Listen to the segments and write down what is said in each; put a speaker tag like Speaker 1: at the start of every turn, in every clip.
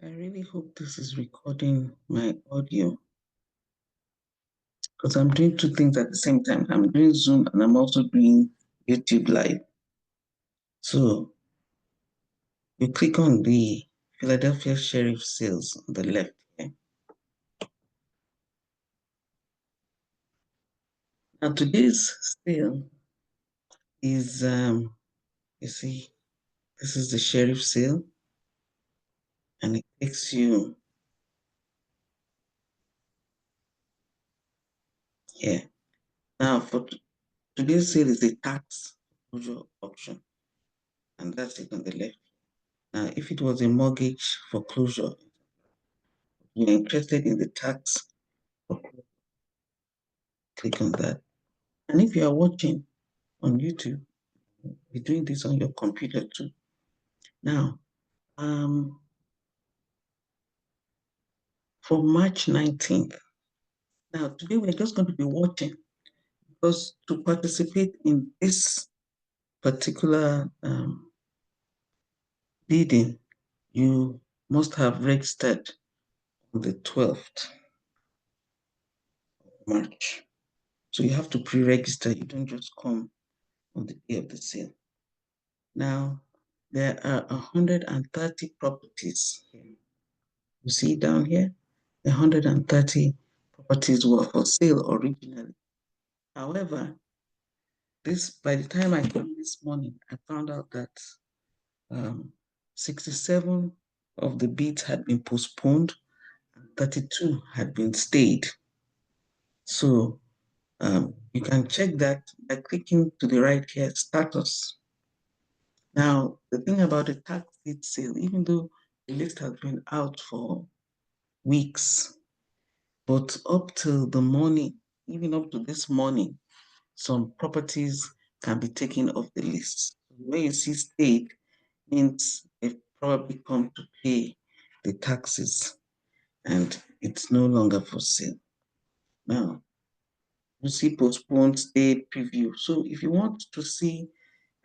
Speaker 1: I really hope this is recording my audio because I'm doing two things at the same time. I'm doing Zoom and I'm also doing YouTube Live. So you click on the Philadelphia Sheriff Sales on the left here. Now today's sale is, you see, this is the Sheriff Sale and it takes you here. Now for today's sale is a tax foreclosure auction and that's it on the left. Now if it was a mortgage foreclosure, you're interested in the tax, click on that. And if you are watching on YouTube, you're doing this on your computer too. Now, for March 19th, now today we're just going to be watching because to participate in this particular bidding, you must have registered on the 12th of March. So you have to pre-register. You don't just come on the day of the sale. Now, there are 130 properties here. You see down here, 130 properties were for sale originally. However, by the time I came this morning, I found out that 67 of the bids had been postponed and 32 had been stayed. So you can check that by clicking to the right here, status. Now, the thing about the tax deed sale, even though the list has been out for weeks, but up till the morning, even up to this morning, some properties can be taken off the list. When you see stayed, means they've probably come to pay the taxes and it's no longer for sale. Now, you see postponed, stayed, preview. So if you want to see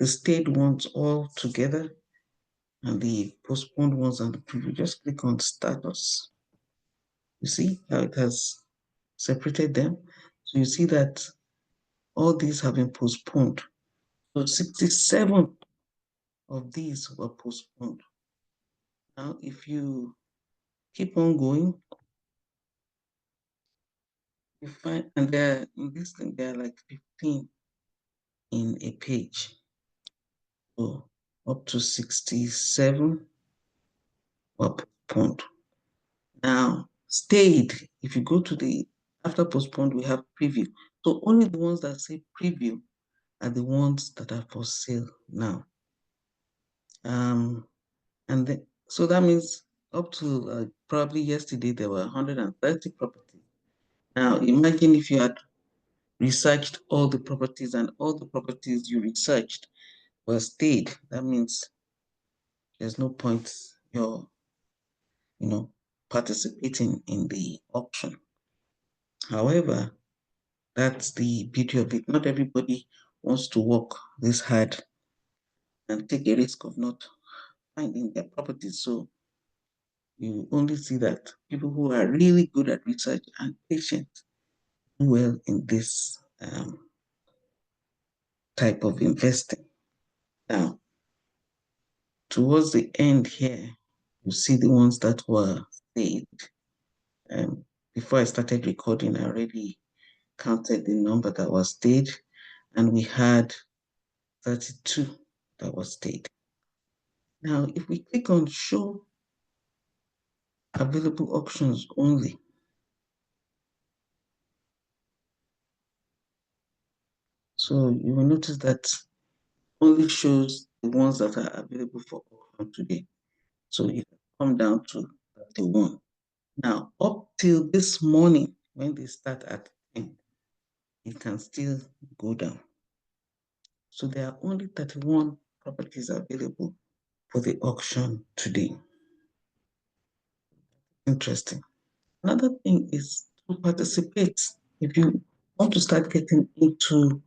Speaker 1: the stayed ones all together and the postponed ones and the preview, just click on status. You see how it has separated them? So you see that all these have been postponed. So 67 of these were postponed. Now, if you keep on going, you find, and there in this thing, there are like 15 in a page. So up to 67 were postponed. Now, stayed, if you go to the, after postponed, we have preview. So only the ones that say preview are the ones that are for sale now. And then, so that means up to probably yesterday, there were 130 properties. Now, imagine if you had researched all the properties and all the properties you researched were stayed. That means there's no point you're, participating in the auction. However, that's the beauty of it. Not everybody wants to work this hard and take a risk of not finding their properties. So you only see that people who are really good at research and patient do well in this type of investing. Now, towards the end here, you see the ones that were stayed. Before I started recording, I already counted the number that was stayed, and we had 32 that was stayed. Now, if we click on show available options only, so you will notice that only shows the ones that are available for auction today. So you can come down to 31. Now, up till this morning, when they start at 10, it can still go down. So there are only 31 properties available for the auction today. Interesting. Another thing is to participate. If you want to start getting into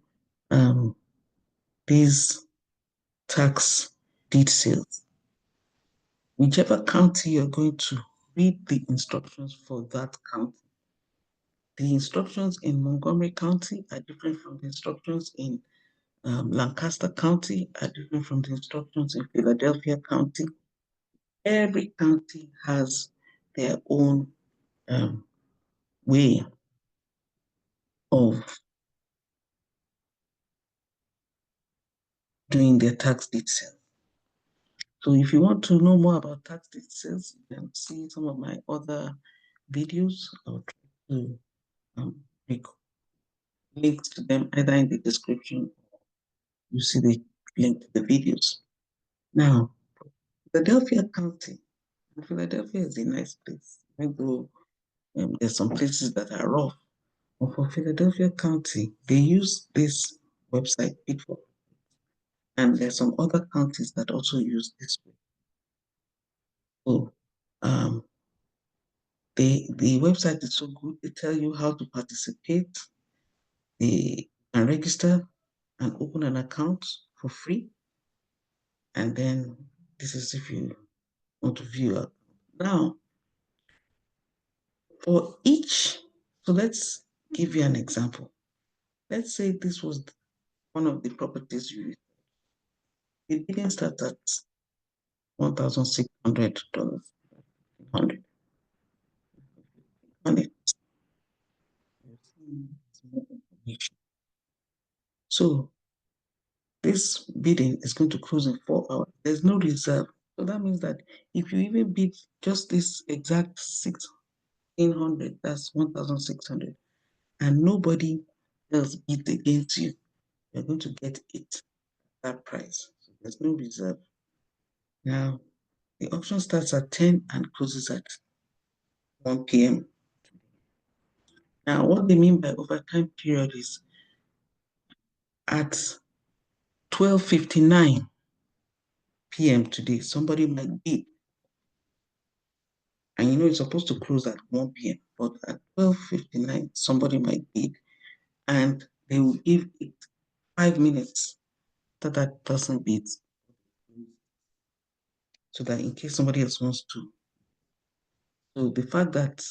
Speaker 1: these tax deed sales, Whichever county you're going to, read the instructions for that county. The instructions in Montgomery County are different from the instructions in Lancaster County, are different from the instructions in Philadelphia County. Every county has their own um, way of doing their tax deed sale. So if you want to know more about tax deed sales, you can see some of my other videos. I'll try to make links to them either in the description. You see the link to the videos. Now, Philadelphia County. Philadelphia is a nice place, even though there's some places that are rough. But for Philadelphia County, they use this website, Pitfall, and there's some other counties that also use this way. So the website is so good. They tell you how to participate. They can register and open an account for free. And then this is if you want to view it. Now, for each, so let's give you an example. Let's say this was one of the properties you, the bidding starts at $1,600. On it. So this bidding is going to close in 4 hours. There's no reserve. So that means that if you even bid just this exact 1,600, that's 1,600, and nobody else bid against you, you're going to get it that price. So there's no reserve. Now, the auction starts at 10 and closes at 1 p.m. Now, what they mean by overtime period is at 12:59 p.m. today, somebody might bid, and you know it's supposed to close at 1 p.m., but at 12:59, somebody might bid, and they will give it 5 minutes that that person bids, so that in case somebody else wants to. So the fact that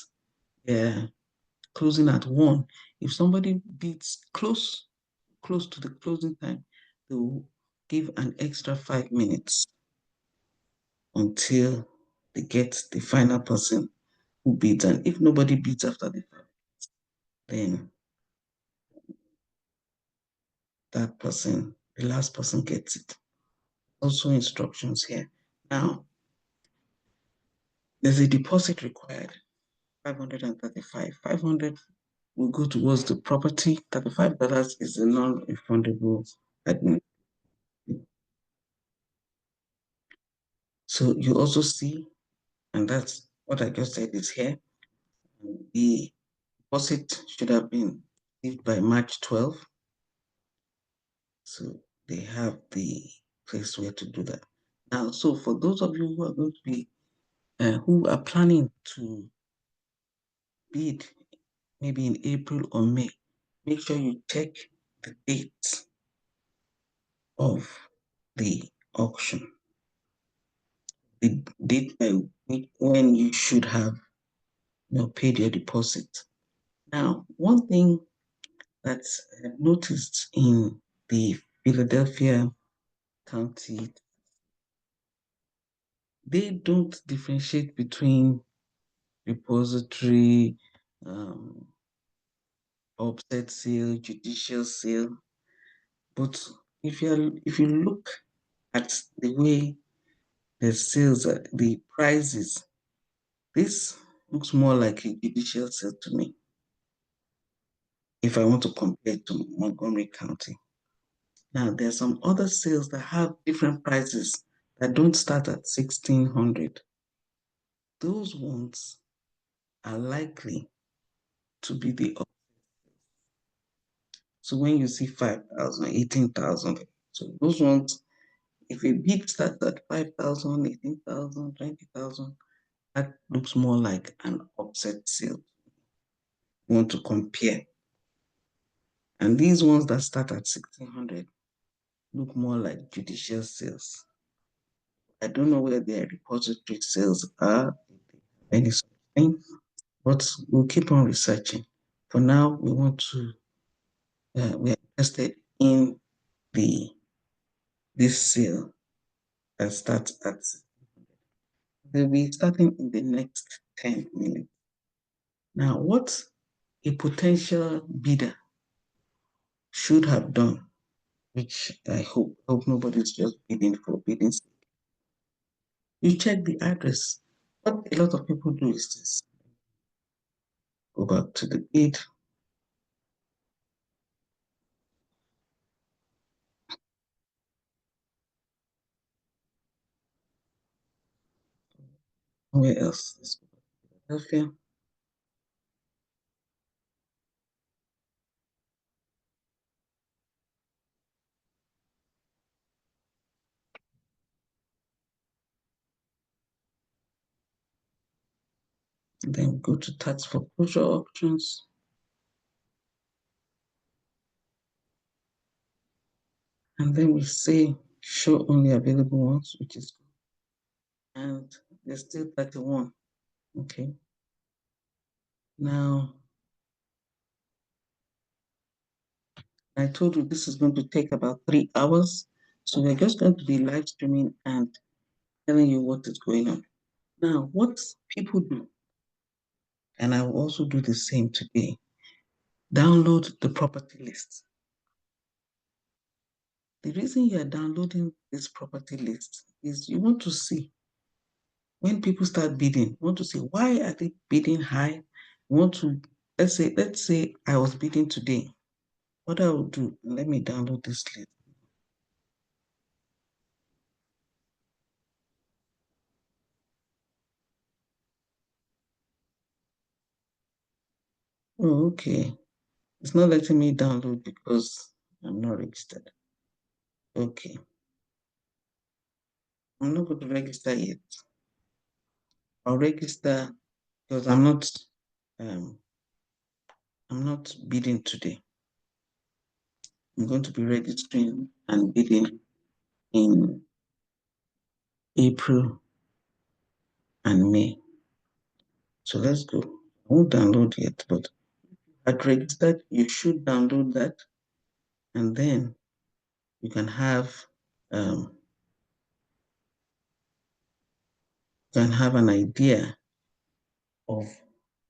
Speaker 1: they're closing at 1, if somebody bids close to the closing time, they will give an extra 5 minutes until they get the final person who bids. And if nobody bids after the 5 minutes, then that person, the last person, gets it. Also instructions here. Now, there's a deposit required, 535. 500 will go towards the property. $35 is a non-refundable admin. So you also see, and that's what I just said is here, the deposit should have been received by March 12th. So they have the place where to do that. Now, so for those of you who are going to be, who are planning to bid maybe in April or May, make sure you check the date of the auction, the date by when you should have paid your deposit. Now, one thing that I've noticed in the Philadelphia County, they don't differentiate between repository, um, upset sale, judicial sale. But if you look at the way the sales, the prices, this looks more like a judicial sale to me. If I want to compare to Montgomery County. Now, there's some other sales that have different prices that don't start at 1,600. Those ones are likely to be the. So when you see 5,000, 18,000, so those ones, if a bid starts at 5,000, 18,000, 20,000, that looks more like an upset sale. You want to compare. And these ones that start at 1,600 look more like judicial sales. I don't know where their repository sales are, any such thing, but we'll keep on researching. For now, we are interested in the this sale that starts at, they'll be starting in the next 10 minutes. Now, what a potential bidder should have done, which I hope nobody's just bidding for bidding sake. You check the address. What a lot of people do is this: go back to the bid, where else? Let's go back to Philadelphia. Then go to tax foreclosure options. And then we say show only available ones, which is good. And there's still 31. Okay. Now, I told you this is going to take about 3 hours. So we're just going to be live streaming and telling you what is going on. Now, what people do, and I will also do the same today, download the property list. The reason you are downloading this property list is you want to see when people start bidding, you want to see why are they bidding high. You want to, let's say I was bidding today. What I will do, let me download this list. Oh, okay. It's not letting me download because I'm not registered. Okay. I'm not going to register yet. I'll register because um I'm not bidding today. I'm going to be registering and bidding in April and May. So let's go. I won't download yet, but at registered, you should download that, and then you um, can have an idea of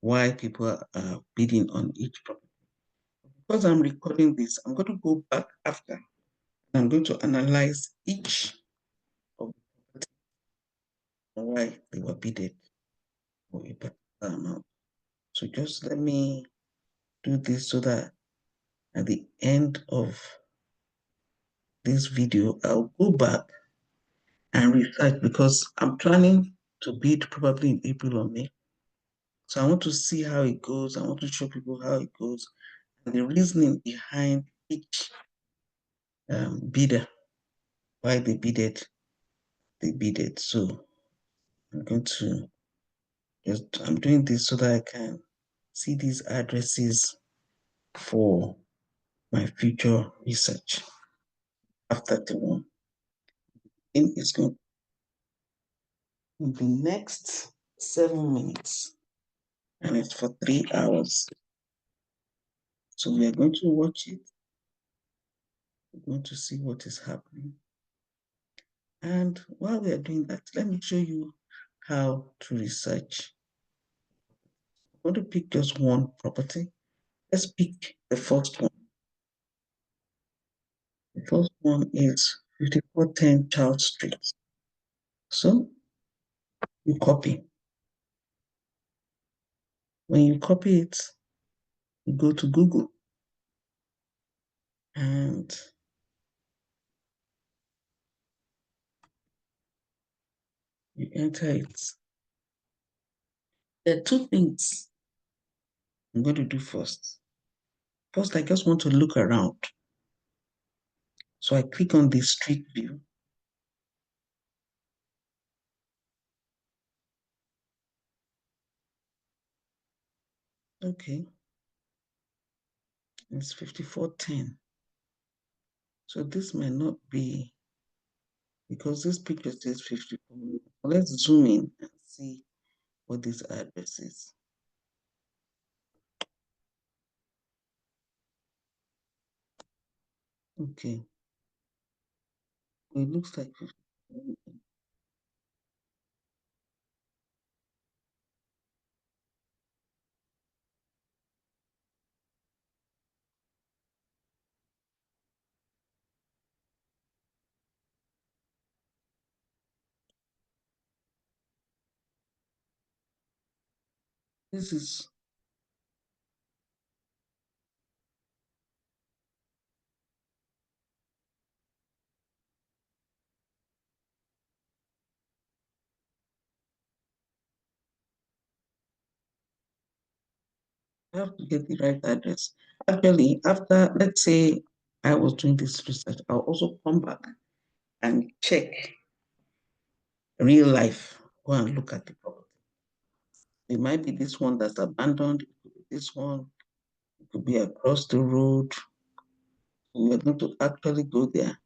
Speaker 1: why people are bidding on each property. Because I'm recording this, I'm going to go back after, and I'm going to analyze each of the property and why they were bidded for a particular amount. So just let me do this so that at the end of this video, I'll go back and research because I'm planning to bid probably in April or May. So I want to see how it goes. I want to show people how it goes and the reasoning behind each bidder, why they bidded. So I'm going to I'm doing this so that I can see these addresses for my future research after the one. And it's going in the next 7 minutes and it's for 3 hours. So we are going to watch it. We're going to see what is happening. And while we are doing that, let me show you how to research. I'm going to pick just one property. Let's pick the first one. The first one is 5410 Charles Street. So you copy. When you copy it, you go to Google and you enter it. There are two things I'm going to do first. First, I just want to look around. So I click on the street view. Okay, it's 5410. So this may not be because this picture says 54 million. Let's zoom in and see what this address is. Okay, it looks like 54 million. This is, I have to get the right address. Actually, after, let's say I was doing this research, I'll also come back and check real life. Go and look at the property. It might be this one that's abandoned. It could be this one. It could be across the road. We are going to actually go there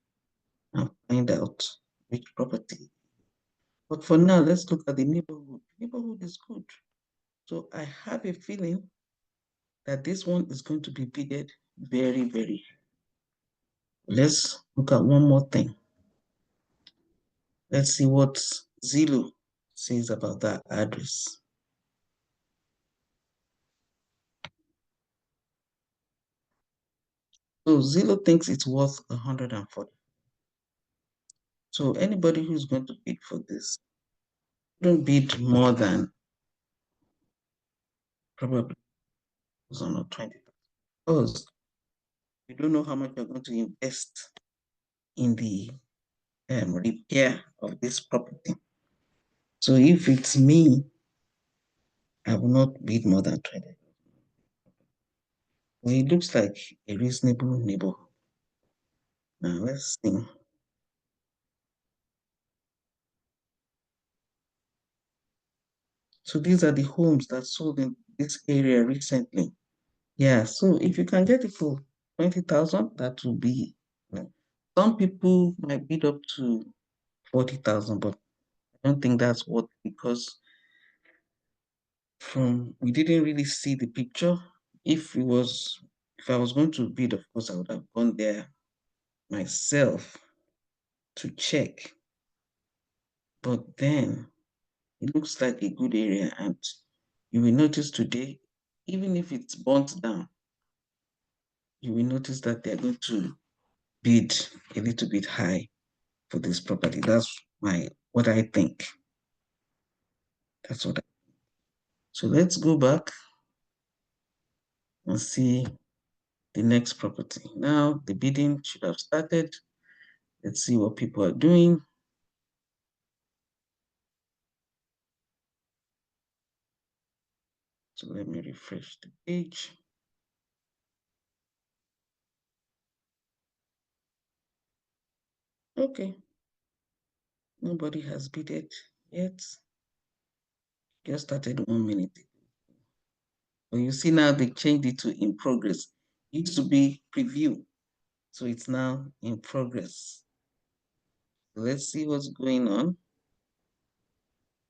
Speaker 1: and find out which property. But for now, let's look at the neighborhood. The neighborhood is good. So I have a feeling that this one is going to be bidded very, very. Let's look at one more thing. Let's see what Zillow says about that address. So Zillow thinks it's worth 140. So anybody who's going to bid for this, don't bid more than probably 20. Because you don't know how much you're going to invest in the repair of this property. So if it's me, I will not bid more than 20. Well, it looks like a reasonable neighborhood. Now let's see. So these are the homes that sold in this area recently. Yeah, so if you can get it for 20,000, that will be, some people might bid up to 40,000, but I don't think that's what, because we didn't really see the picture. If I was going to bid, of course, I would have gone there myself to check. But then it looks like a good area, and you will notice today, even if it's burnt down, you will notice that they're going to bid a little bit high for this property. That's what I think. That's what I, so let's go back and see the next property. Now the bidding should have started. Let's see what people are doing. So let me refresh the page. Okay, nobody has bidded yet. Just started 1 minute ago. But you see now they changed it to in progress. It used to be preview, so it's now in progress. So let's see what's going on.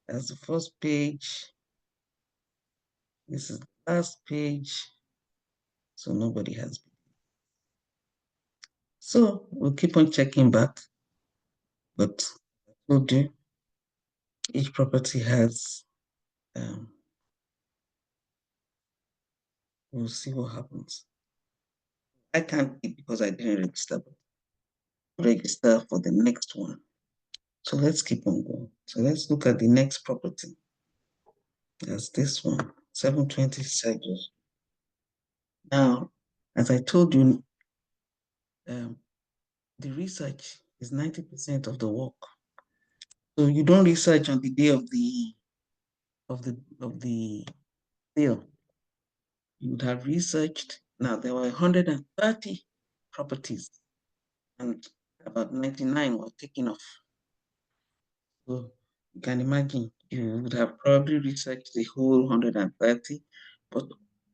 Speaker 1: That's the first page. This is the last page. So nobody has bid. So we'll keep on checking back. But I told you, each property has, we'll see what happens. I can't bid because I didn't register, but I'll register for the next one. So let's keep on going. So let's look at the next property. That's this one, 720 Cyprus. Now, as I told you, um, the research is 90% of the work. So you don't research on the day of the sale. You would have researched. Now there were 130 properties, and about 99 were taken off. So you can imagine you would have probably researched the whole 130, but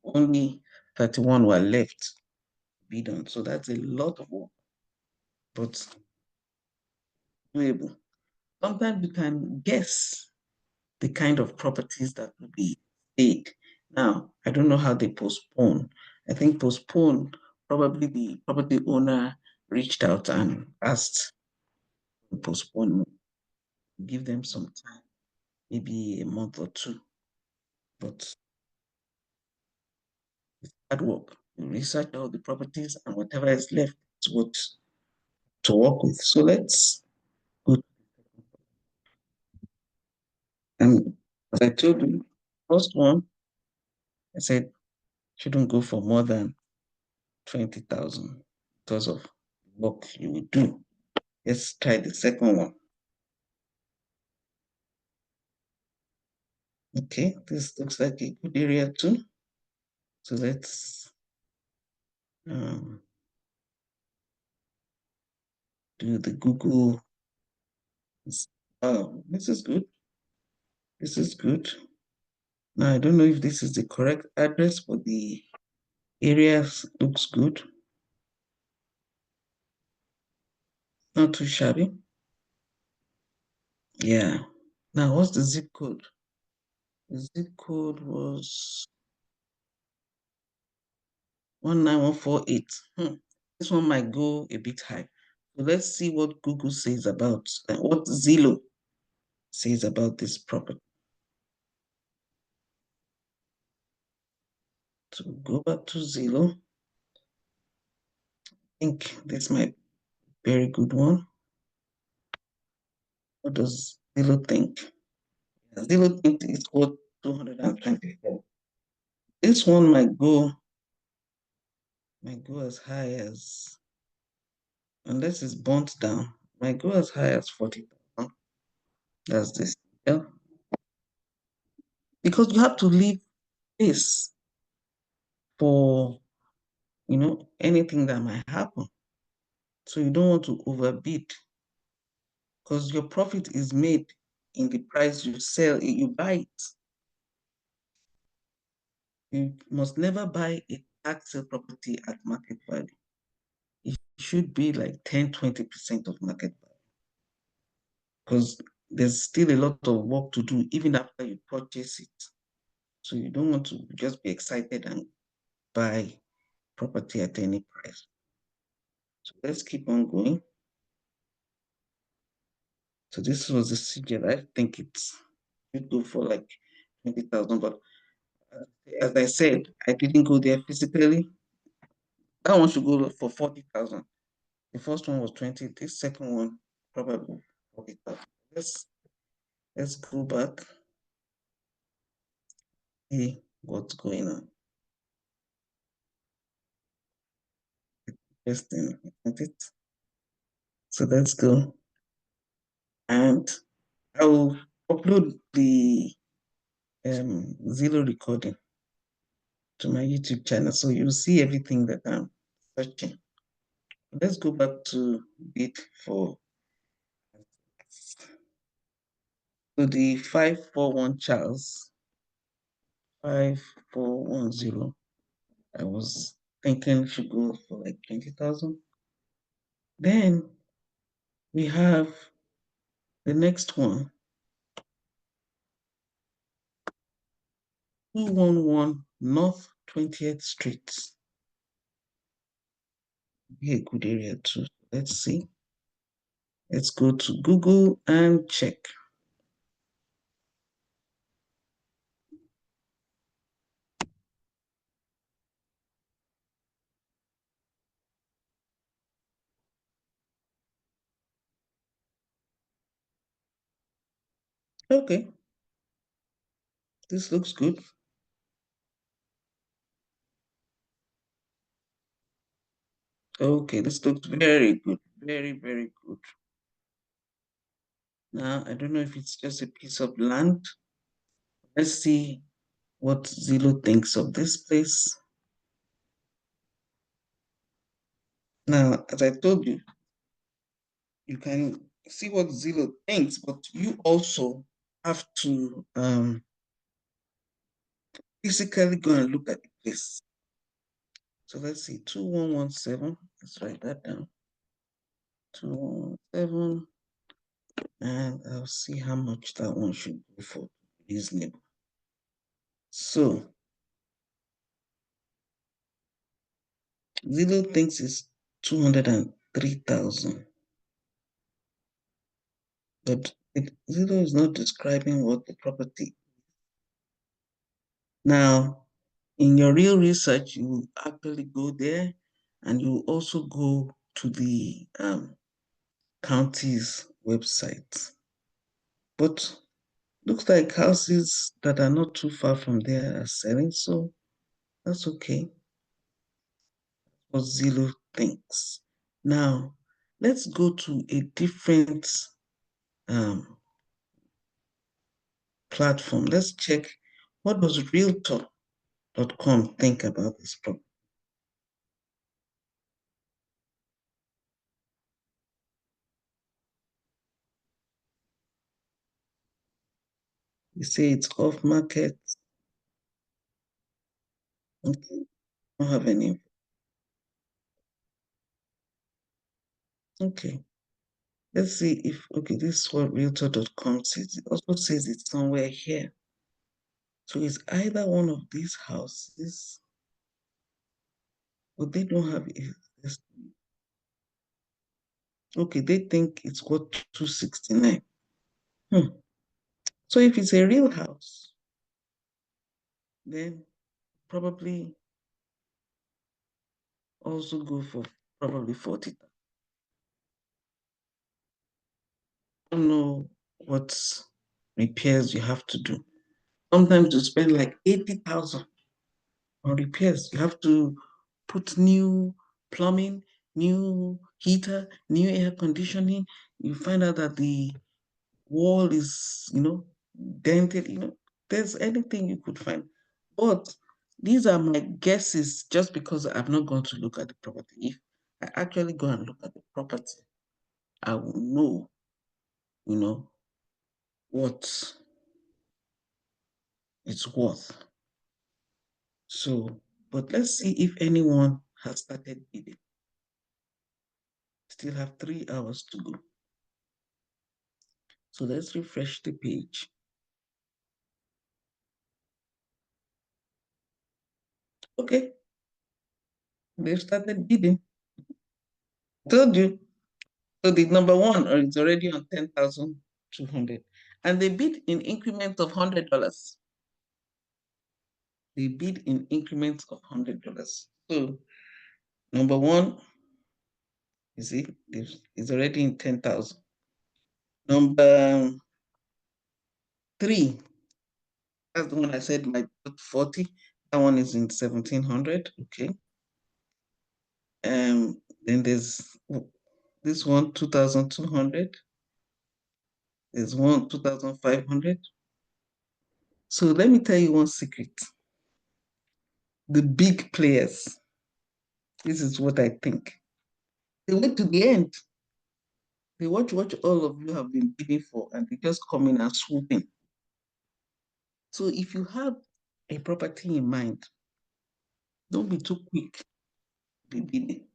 Speaker 1: only 31 were left to be done. So that's a lot of work. But doable. Sometimes you can guess the kind of properties that will be stayed. Now, I don't know how they postpone. I think postpone, probably the property owner reached out and asked to postpone, give them some time, maybe a month or two. But it's hard work. You research all the properties and whatever is left is what to work with. So let's go. And as I told you, first one, I said shouldn't go for more than 20,000 because of work you will do. Let's try the second one. Okay, this looks like a good area too. So let's um, do the Google. Oh, this is good. This is good. Now, I don't know if this is the correct address, but the area looks good. Not too shabby. Yeah. Now, what's the zip code? The zip code was 19148. This one might go a bit high. So let's see what Google says about, what Zillow says about this property. So go back to Zillow. I think this might be a very good one. What does Zillow think? Zillow thinks it's worth 224. This one might go as high as, unless it's burnt down, might go as high as 40,000. That's this. Yeah. Because you have to leave space for anything that might happen. So you don't want to overbid because your profit is made in the price you sell, you buy it. You must never buy a tax sale property at market value. It should be like 10-20% of market value because there's still a lot of work to do even after you purchase it. So you don't want to just be excited and buy property at any price. So let's keep on going. So this was the CGL. I think it's should go for like 20,000, but as I said, I didn't go there physically. That one should go for 40,000. The first one was 20. This second one probably 40,000. Let's go back, see what's going on. Interesting, isn't it? So let's go. And I will upload the Zillow recording to my YouTube channel. So you'll see everything that I'm searching. Let's go back to bid for the 541 Charles 5410. I was thinking should go for like 20,000. Then we have the next one, 211 North 20th Street. Be a good area too. Let's see. Let's go to Google and check. Okay, this looks good. Okay, this looks very good. Very, very good. Now, I don't know if it's just a piece of land. Let's see what Zillow thinks of this place. Now, as I told you, you can see what Zillow thinks, but you also have to physically go and look at the place. So let's see, 2117. Let's write that down. 2117. And I'll see how much that one should go for reasonable. So Zillow thinks it's 203,000, but Zillow is not describing what the property. Now, in your real research, you actually go there and you also go to the county's website. But looks like houses that are not too far from there are selling, so that's okay. What Zillow thinks. Now, let's go to a different um, platform. Let's check what does Realtor.com think about this problem. You say it's off market. Okay, don't have any. Okay, let's see if, okay, this is what Realtor.com says. It also says it's somewhere here. So it's either one of these houses, but they don't have it. Okay, they think it's worth 269. Hmm. So if it's a real house, then probably also go for probably 40. I don't know what repairs you have to do. Sometimes you spend like 80,000 on repairs. You have to put new plumbing, new heater, new air conditioning. You find out that the wall is, dented, there's anything you could find. But these are my guesses just because I've not gone to look at the property. If I actually go and look at the property, I will know, you know, what it's worth. So, but let's see if anyone has started bidding. Still have 3 hours to go. So let's refresh the page. Okay, they've started bidding. Told you. So the number one is already on 10,200. And they bid in increments of $100. They bid in increments of $100. So number one, you see, is already in 10,000. Number three, that's the one I said might put 40. That one is in 1,700. Okay. Then there's this one, 2,200. There's one, 2,500. So let me tell you one secret. The big players, this is what I think. They wait to the end. They watch what all of you have been bidding for, and they just come in and swoop in. So if you have a property in mind, don't be too quick to be bidding.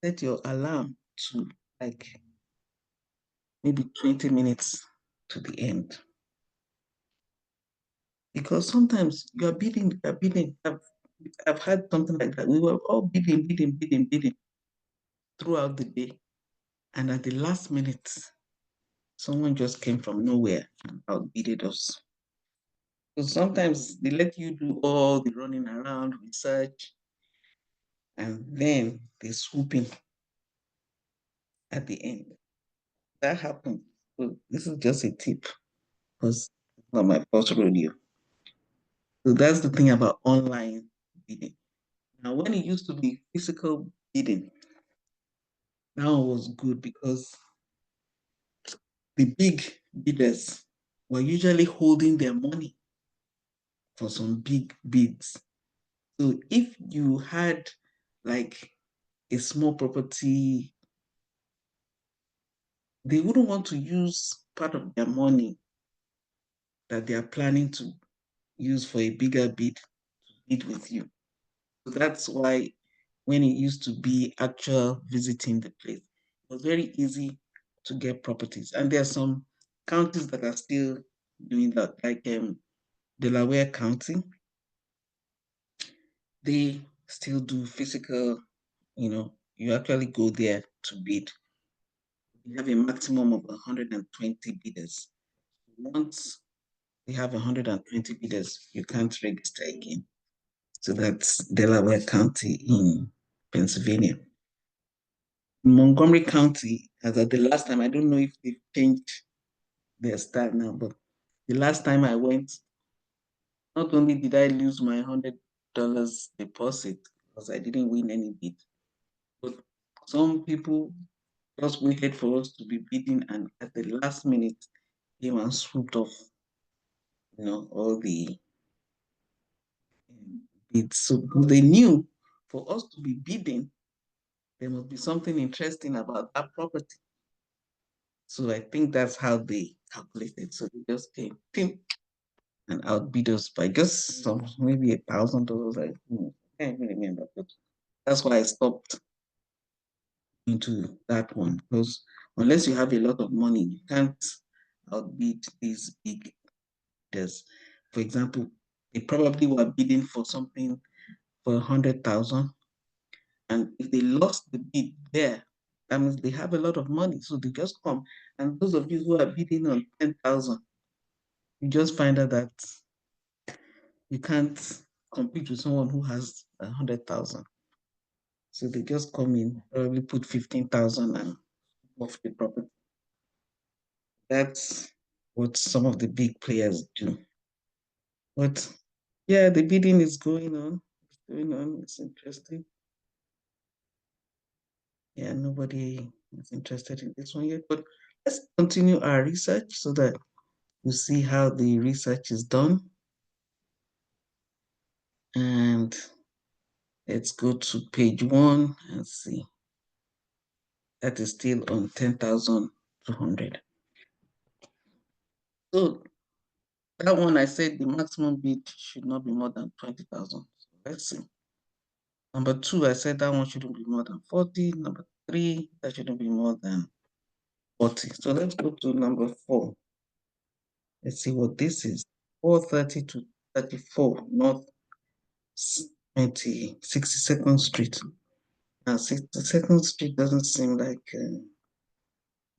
Speaker 1: Set your alarm to like maybe 20 minutes to the end. Because sometimes you're bidding, you're bidding. I've had something like that. We were all bidding, bidding, bidding, bidding throughout the day. And at the last minute, someone just came from nowhere and outbidded us. So sometimes they let you do all the running around research and then they swoop in at the end. That happened. So this is just a tip because it's not my first rodeo. So that's the thing about online bidding. Now, when it used to be physical bidding, that one was good because the big bidders were usually holding their money for some big bids. So if you had like a small property, they wouldn't want to use part of their money that they are planning to use for a bigger bid to bid with you. So that's why when it used to be actual visiting the place, it was very easy to get properties. And there are some counties that are still doing that, like Delaware County. They still do physical, you actually go there to bid. You have a maximum of 120 bidders. Once you have 120 bidders, you can't register again. So that's Delaware County in Pennsylvania. In Montgomery County, as at the last time, I don't know if they've changed their style now, but the last time I went, not only did I lose my $100 deposit because I didn't win any bid, but some people just waited for us to be bidding and at the last minute came and swooped off, all the bids. So they knew for us to be bidding, there must be something interesting about that property. So I think that's how they calculated. So they just came and outbid us by just some maybe $1,000. I can't even remember, but that's why I stopped into that one because unless you have a lot of money, you can't outbid these big bidders. For example, they probably were bidding for something for 100,000, and if they lost the bid there, that means they have a lot of money, so they just come. And those of you who are bidding on 10,000, you just find out that you can't compete with someone who has 100,000. So they just come in, probably put 15,000 and off the property. That's what some of the big players do. But yeah, the bidding is going on. It's going on. It's interesting. Yeah, nobody is interested in this one yet. But let's continue our research so that you see how the research is done. And let's go to page 1 and see. That is still on 10,200. So that one I said the maximum bid should not be more than 20,000. So let's see. Number 2, I said that one shouldn't be more than 40. Number 3, that shouldn't be more than 40. So let's go to number 4. Let's see what this is. 430 to 34 North 62nd Street. Now, 62nd Street doesn't seem like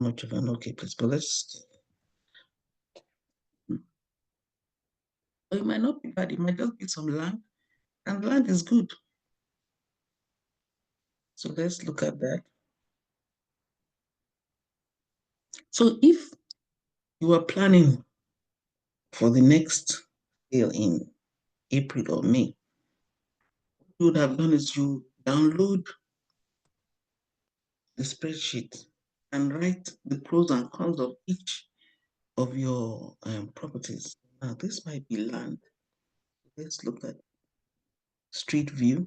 Speaker 1: much of an okay place, but let's. It might not be bad. It might just be some land, and land is good. So let's look at that. So if you are planning for the next sale in April or May, what you would have done is you download the spreadsheet and write the pros and cons of each of your properties. Now, this might be land. Let's look at street view.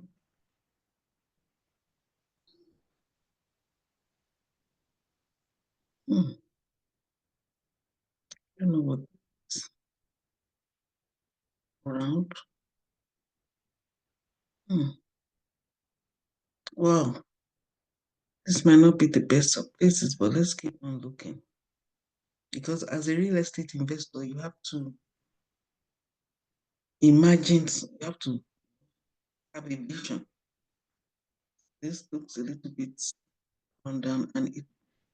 Speaker 1: I don't know what it's around. Hmm. Wow, this might not be the best of places, but let's keep on looking. Because as a real estate investor, you have to imagine, you have to have a vision. This looks a little bit rundown, and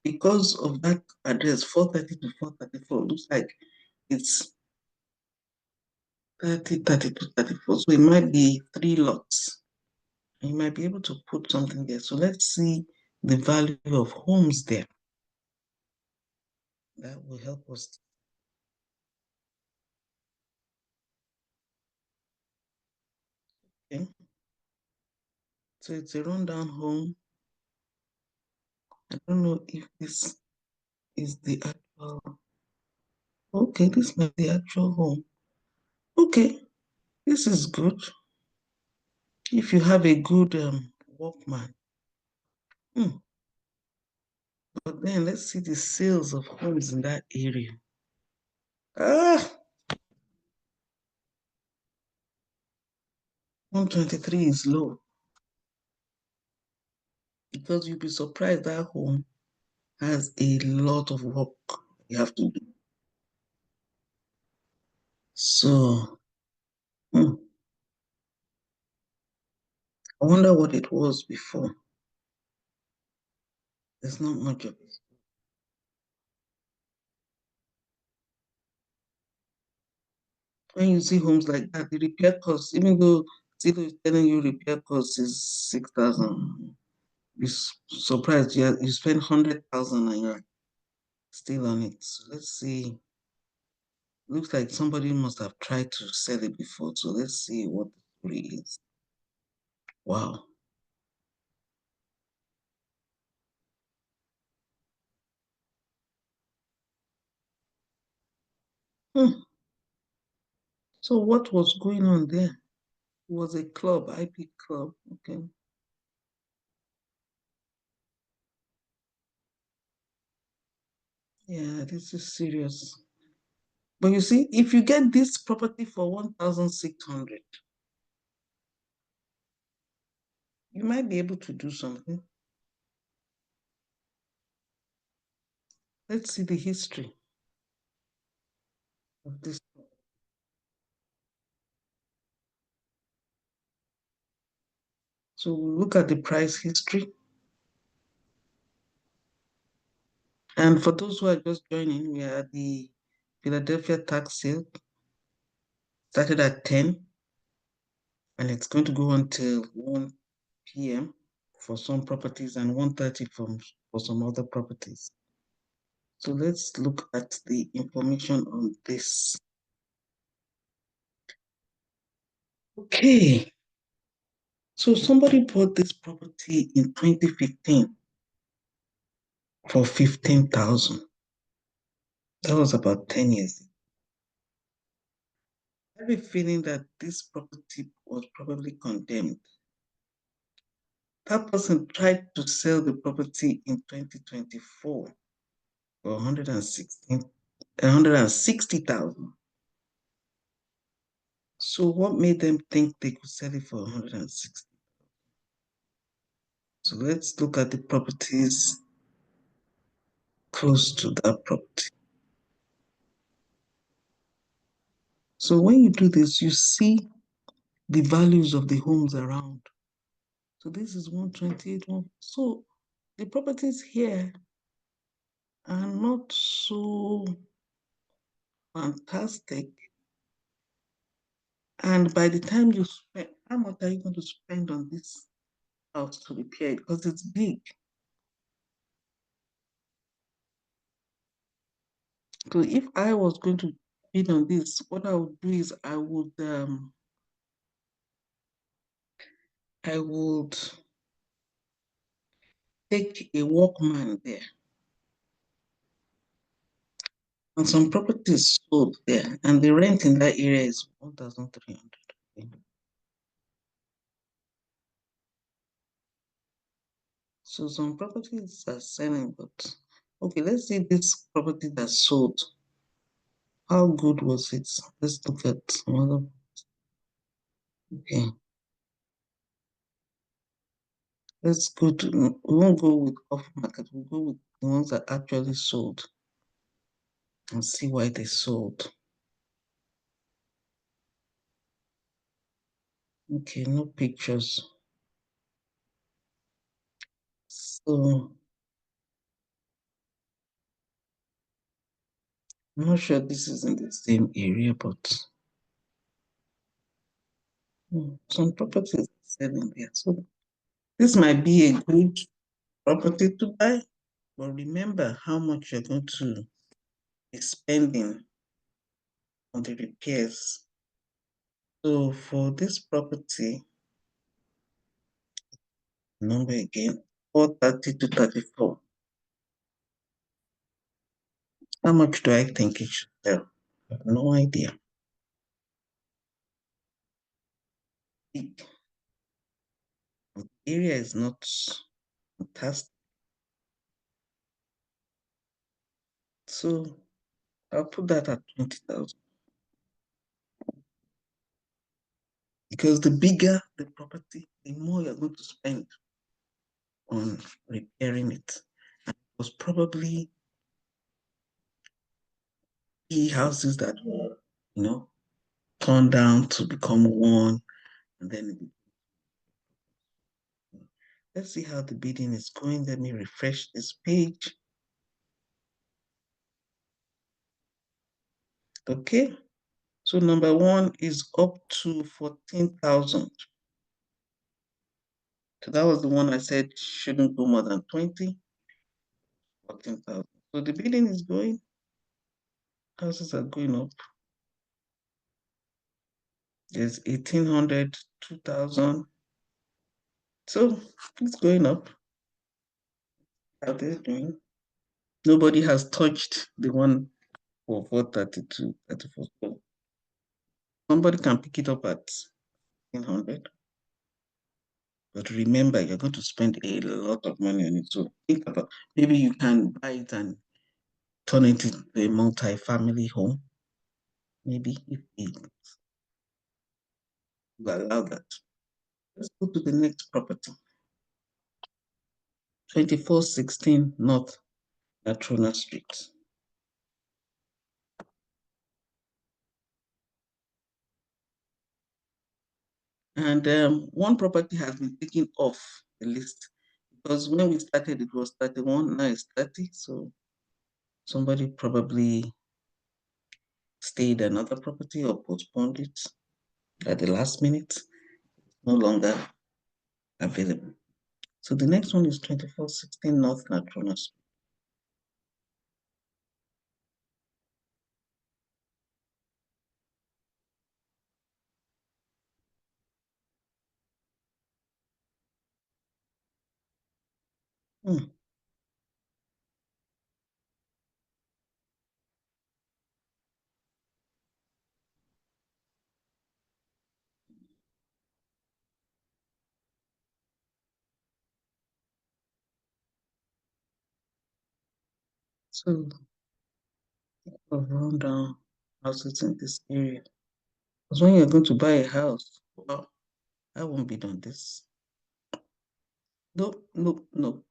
Speaker 1: because of that address, 430 to 434, looks like it's 30, 32, 34. So it might be 3 lots. And you might be able to put something there. So let's see the value of homes there. That will help us. Okay. So it's a rundown home. I don't know if this is the actual. Okay, this might be the actual home. Okay, this is good. If you have a good workman. Hmm. But then let's see the sales of homes in that area. Ah, 123 is low because you'll be surprised that home has a lot of work you have to do. So, hmm, I wonder what it was before. There's not much of it. When you see homes like that, the repair cost, even though Zillow is telling you repair cost is 6,000, you're surprised you spend 100,000 and you're still on it. So let's see. Looks like somebody must have tried to sell it before. So let's see what the story is. Wow. Hmm. So what was going on there? It was a club, IP club. Okay. Yeah, this is serious. But you see, if you get this property for 1,600, you might be able to do something. Let's see the history of this. So look at the price history. And for those who are just joining, we are at the Philadelphia tax sale, started at 10, and it's going to go until 1 p.m. for some properties and 1:30 for some other properties. So let's look at the information on this. Okay, so somebody bought this property in 2015 for 15,000. That was about 10 years. I have a feeling that this property was probably condemned. That person tried to sell the property in 2024 for 160,000. So what made them think they could sell it for 160? So let's look at the properties close to that property. So when you do this, you see the values of the homes around. So this is 128. So the properties here are not so fantastic. And by the time you spend, how much are you going to spend on this house to repair it? Because it's big. So if I was going to bid on this, what I would do is I would take a workman there. And some properties sold there, and the rent in that area is 1,300. So some properties are selling, but okay, let's see this property that sold. How good was it? Let's look at another. Okay, let's go to. We won't go with off market. We'll go with the ones that actually sold and see why they sold. Okay, no pictures. So I'm not sure this is in the same area, but some properties are selling there. So this might be a good property to buy, but remember how much you're going to be spending on the repairs. So for this property, number again, 430 to 34. How much do I think it should sell? I have no idea. The area is not fantastic. So I'll put that at 20,000. Because the bigger the property, the more you're going to spend on repairing it. was probably the houses that were, you know, torn down to become one, and then let's see how the bidding is going. Let me refresh this page. Okay, so number one is up to 14,000. So that was the one I said shouldn't go more than 20, 14,000. So the bidding is going, houses are going up. There's 1,800, 2,000. So it's going up. How they're doing. Nobody has touched the one for 432, 34. So somebody can pick it up at 1,500. But remember, you're going to spend a lot of money on it. So think about maybe you can buy it and turn it into a multi-family home. Maybe if you allow that. Let's go to the next property. 2416 North Natrona Street. And one property has been taken off the list because when we started, it was 31, now it's 30. So somebody probably stayed another property or postponed it at the last minute, no longer available. So the next one is 2416 North Natrona Street. Hmm. So I'll run down houses in this area. Because when you're going to buy a house, well, I won't bid on this. No, no, no.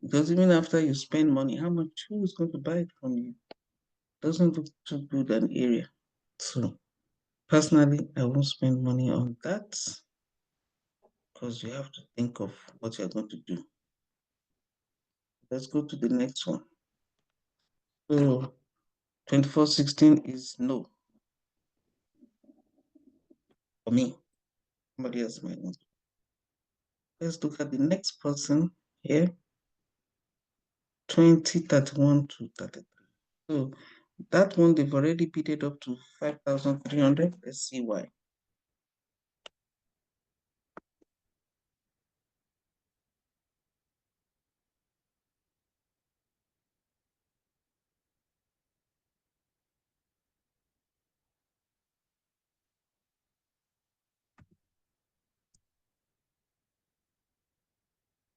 Speaker 1: Because even after you spend money, how much who is going to buy it from you? Doesn't look too good an area. So personally, I won't spend money on that because you have to think of what you're going to do. Let's go to the next one. So 2416 is no for me. Somebody else might want. Let's look at the next person here. 2031 to 33. So that one they've already bid it up to 5,300. Let's see why.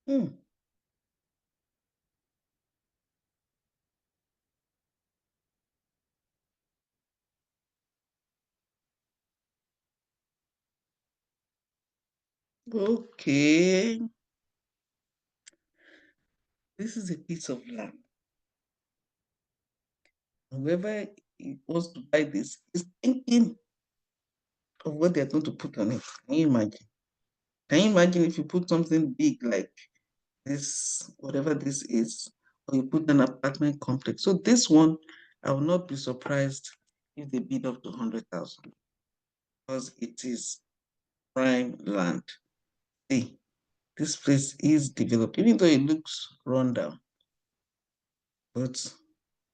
Speaker 1: Hmm. Okay. This is a piece of land. Whoever wants to buy this is thinking of what they're going to put on it. Can you imagine? Can you imagine if you put something big like this, whatever this is, or you put an apartment complex? So this one, I will not be surprised if they bid up to 100,000 because it is prime land. See, this place is developed, even though it looks run down, but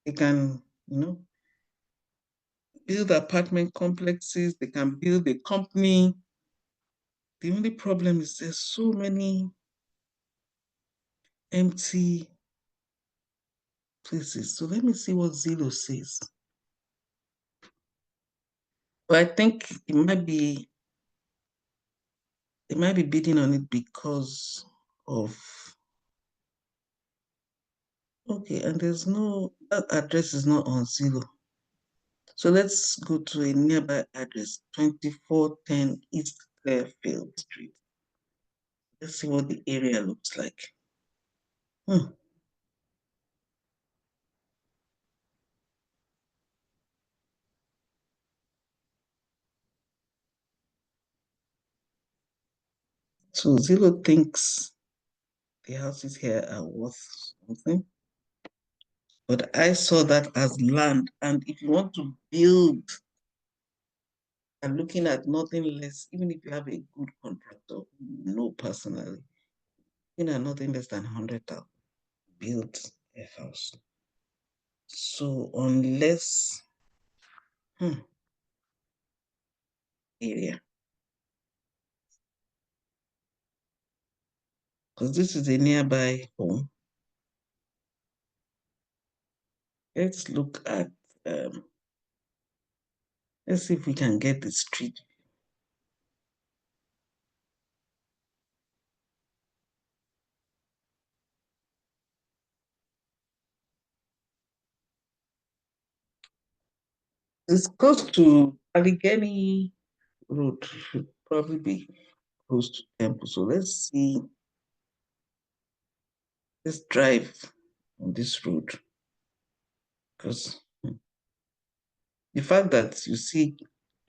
Speaker 1: they can, build apartment complexes, they can build a company. The only problem is there's so many empty places. So let me see what Zillow says. But I think they might be bidding on it because of okay, and there's no that address is not on Zillow. So let's go to a nearby address, 2410 East Clearfield Street. Let's see what the area looks like. Hmm. So Zillow thinks the houses here are worth something. But I saw that as land. And if you want to build and looking at nothing less, even if you have a good contractor, no personally, nothing less than 100,000 build a house. So unless area, because this is a nearby home. Let's look at let's see if we can get the street. It's close to Allegheny Road, should probably be close to Temple. So let's see. Let's drive on this road because the fact that you see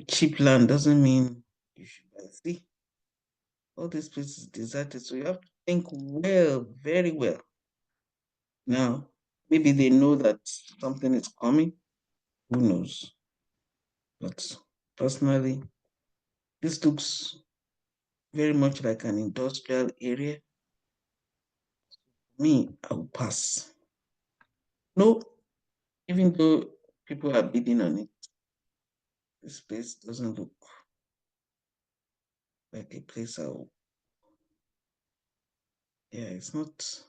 Speaker 1: cheap land doesn't mean you should buy. See, all these places deserted, so you have to think well, very well. Now, maybe they know that something is coming. Who knows? But personally, this looks very much like an industrial area. Me, I'll pass. No, even though people are bidding on it, this place doesn't look like a place I'll. Yeah, it's not.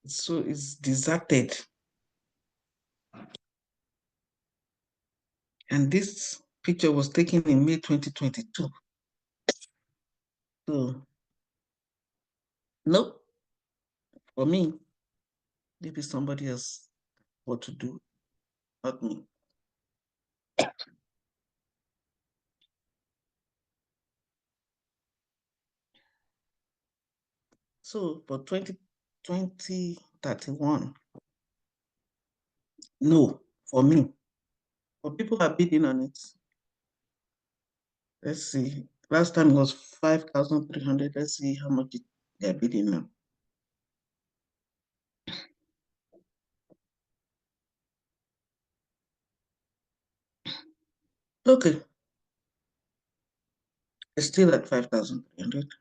Speaker 1: It's deserted. And this picture was taken in May 2022. So, nope, for me, maybe somebody else what to do, not me. So for 2031, no, for me. But people are bidding on it. Let's see. Last time it was 5,300. Let's see how much they're bidding now. Okay, it's still at 5,300.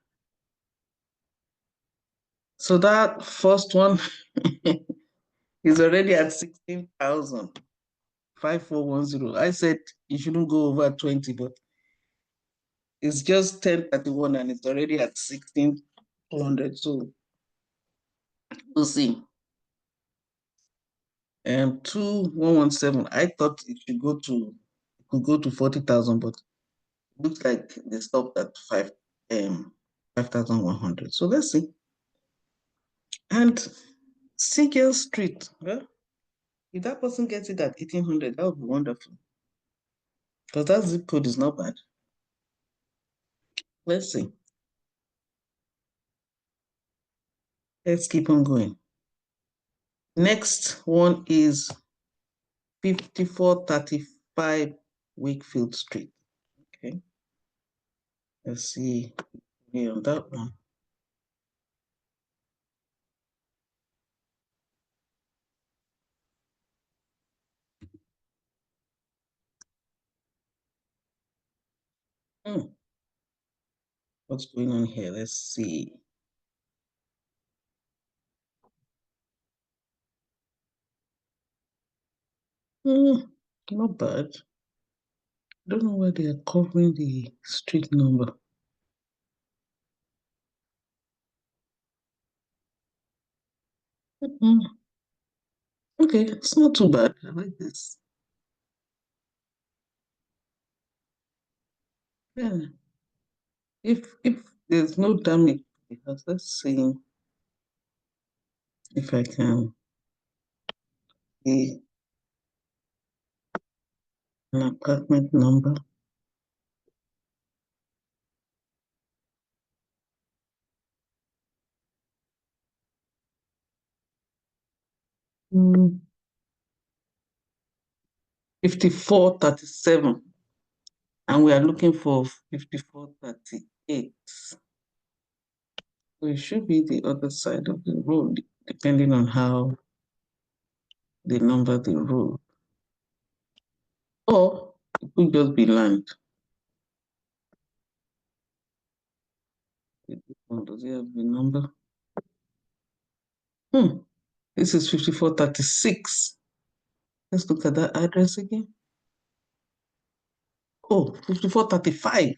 Speaker 1: So that first one is already at 16,000. 5410. I said you shouldn't go over 20, but it's just 1031 and it's already at 16,200. So we'll see. 2117. I thought it could go to 40,000, but it looks like they stopped at 5,100. So let's see. And Sigel Street. Well, if that person gets it at 1800, that would be wonderful. Because that zip code is not bad. Let's see. Let's keep on going. Next one is 5435 Wakefield Street. Okay. Let's see on that one. What's going on here? Let's see. Not bad. I don't know why they are covering the street number. Okay, it's not too bad. I like this. Yeah. If there's no damage, because let's see if I can see an apartment number. Mm, 5437. And we are looking for 5438. So it should be the other side of the road, depending on how they number the road. Or it could just be land. Does it have the number? Hmm. This is 5436. Let's look at that address again. Oh, 5435.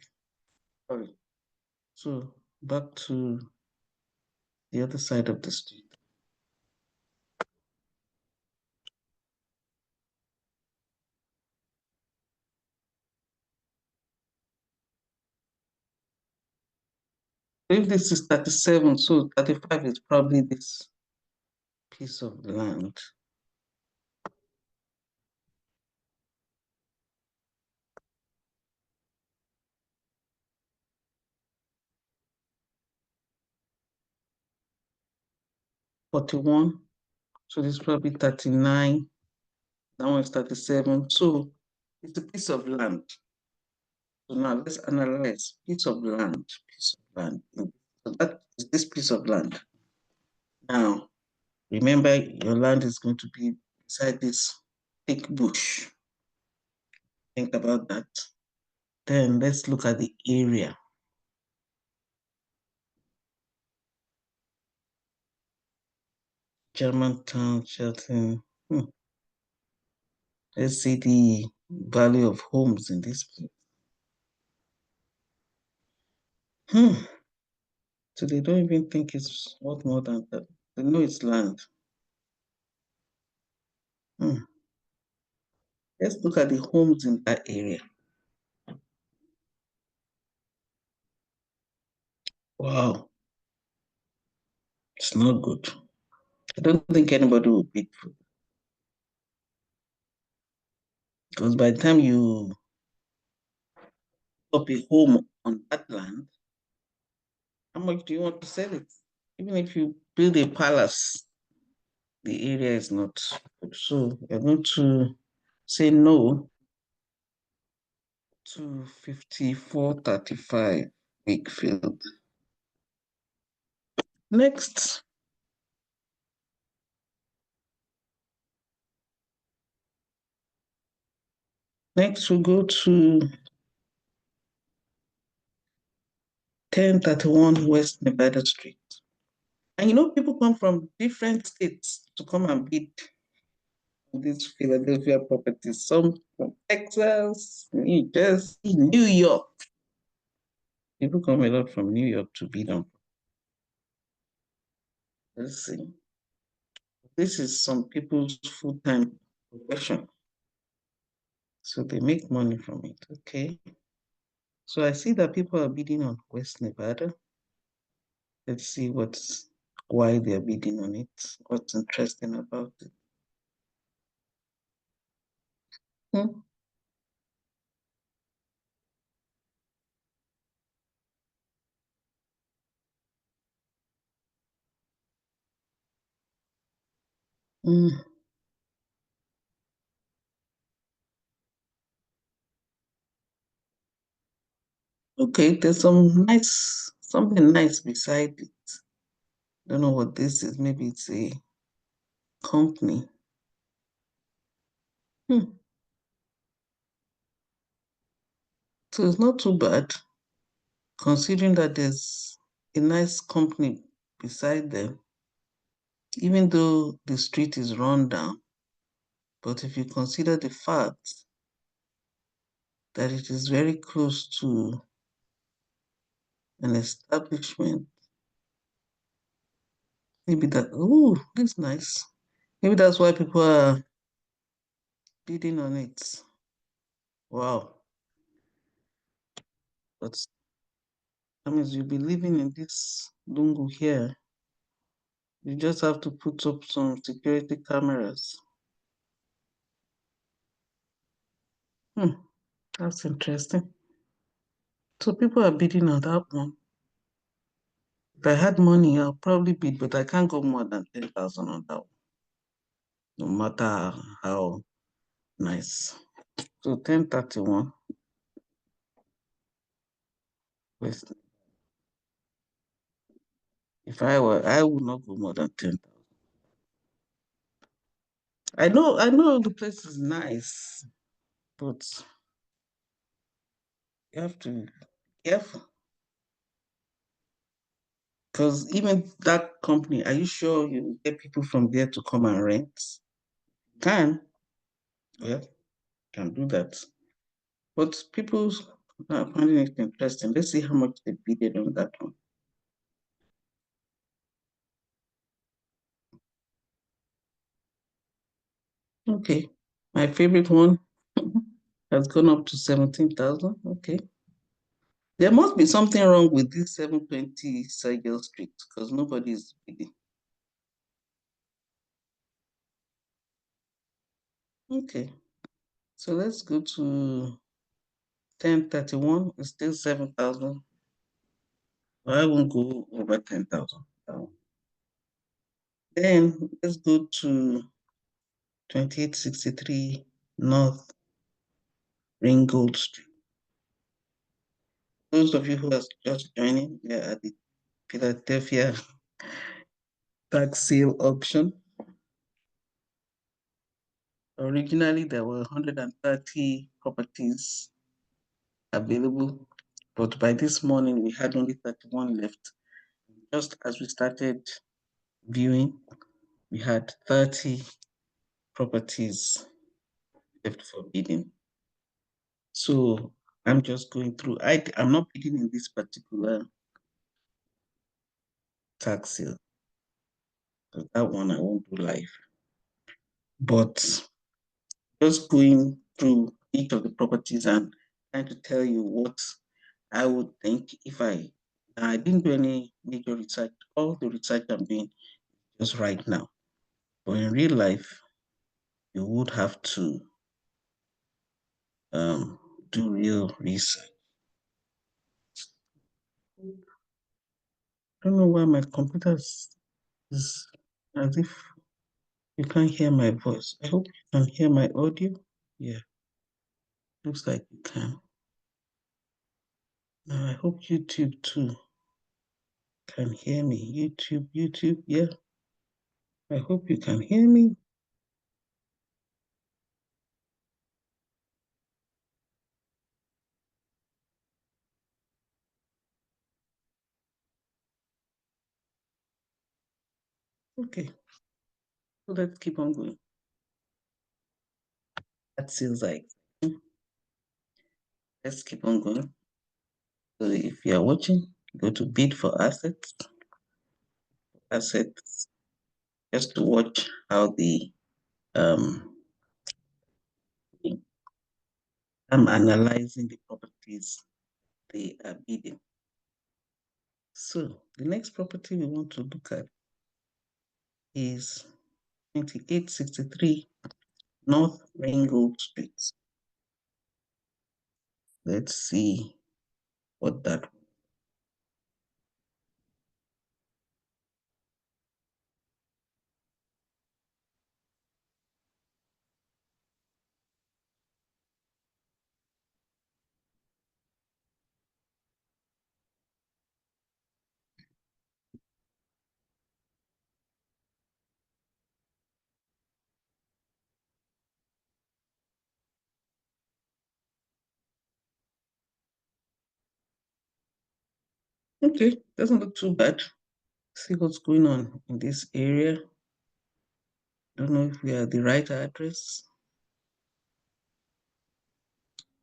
Speaker 1: Sorry. So back to the other side of the street. If this is 37, so 35 is probably this piece of land. Forty-one. So this is probably 39. That one is 37. So it's a piece of land. So now let's analyze piece of land, piece of land. So that is this piece of land. Now, remember your land is going to be beside this thick bush. Think about that. Then let's look at the area. Germantown, Shelton. Let's see the value of homes in this place. Hmm. So they don't even think it's worth more than that. They know it's land. Hmm. Let's look at the homes in that area. Wow, it's not good. I don't think anybody will bid for it. Because by the time you up a home on that land, how much do you want to sell it? Even if you build a palace, the area is not good. So you're going to say no to 5435 Wakefield. Next, we go to 1031 West Nevada Street. And you know, people come from different states to come and bid on these Philadelphia properties. Some from Texas, New Jersey, New York. People come a lot from New York to bid on. Let's see. This is some people's full-time profession. So they make money from it. Okay. So I see that people are bidding on West Nevada. Let's see why they're bidding on it. What's interesting about it. Hmm. Hmm. Okay, there's something nice beside it. Don't know what this is. Maybe it's a company. Hmm. So it's not too bad, considering that there's a nice company beside them, even though the street is run down. But if you consider the fact that it is very close to an establishment, maybe that, oh, this is nice. Maybe that's why people are bidding on it. Wow. But that means you'll be living in this lungu here. You just have to put up some security cameras. Hmm, that's interesting. So people are bidding on that one. If I had money, I'll probably bid, but I can't go more than 10,000 on that one, no matter how nice. So 1031 West. If I were, I would not go more than 10,000. I know the place is nice, but you have to be careful. Because even that company, are you sure you get people from there to come and rent? Can, well, can do that. But people are finding it interesting. Let's see how much they bid on that one. Okay. My favorite one has gone up to 17,000. Okay. There must be something wrong with this 720 Sergel Street because nobody is bidding. Okay. So let's go to 1031. It's still 7,000. I won't go over 10,000. Then let's go to 2863 North Ringgold Street. Those of you who are just joining, we are at the Philadelphia tax sale auction. Originally, there were 130 properties available, but by this morning, we had only 31 left. Just as we started viewing, we had 30 properties left for bidding. So I'm just going through. I'm not bidding in this particular tax sale. So that one I won't do live. But just going through each of the properties and trying to tell you what I would think if I didn't do any major research. All the research I'm doing just right now. But in real life, you would have to um, do real research. I don't know why my computer is as if you can't hear my voice. I hope you can hear my audio. Yeah, looks like you can. Now I hope YouTube too can hear me. YouTube, yeah. I hope you can hear me. Okay, so let's keep on going. That seems like let's keep on going. So if you are watching, go to bid for assets, just to watch how um I'm analyzing the properties they are bidding. So the next property we want to look at is 2863 North Ringgold Street. Let's see what that. Okay, doesn't look too bad. See what's going on in this area. Don't know if we are the right address.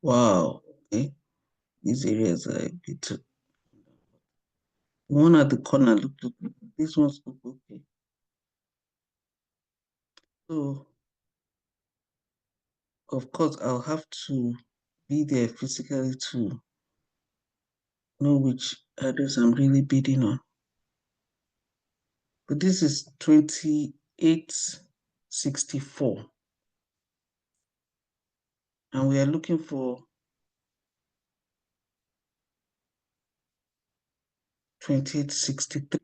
Speaker 1: Wow, okay. These areas are a bit. The one at the corner, look, these ones look okay. So, of course, I'll have to be there physically to know which address I'm really bidding on. But this is 2864. And we are looking for 2863.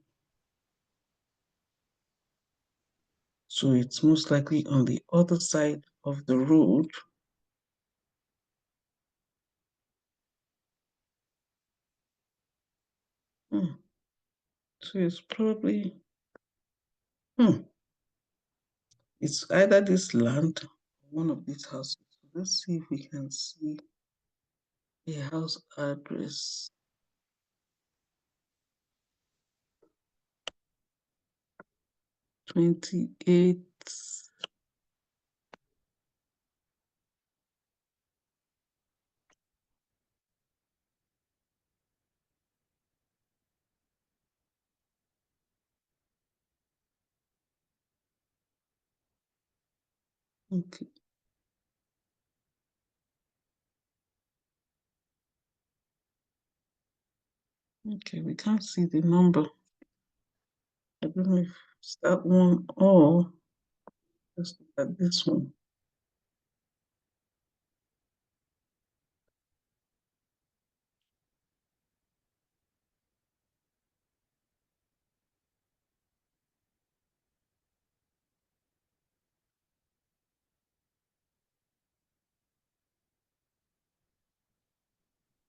Speaker 1: So it's most likely on the other side of the road. Hmm. So it's probably, hmm, it's either this land or one of these houses. Let's see if we can see a house address. 28. Okay, okay, we can't see the number. I don't know if it's that one or let's look at this one.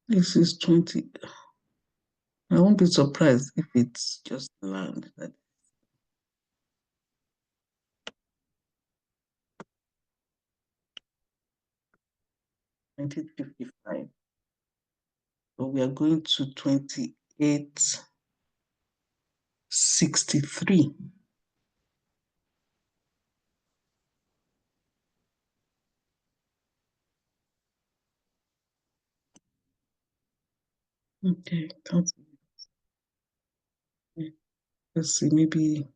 Speaker 1: This is 20. I won't be surprised if it's just land that 1955. But we are going to 2863. Okay, can't see. Let's see, maybe.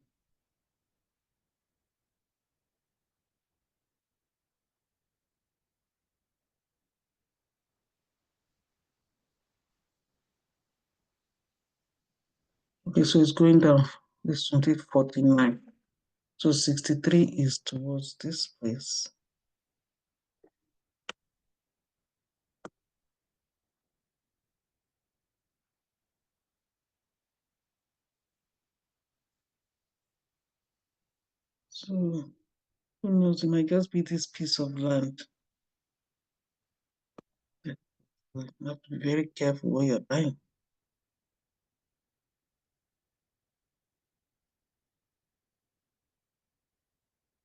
Speaker 1: Okay, so it's going down. This 2049. So 63 is towards this place. So who knows? It might just be this piece of land. You have to be very careful what you're buying.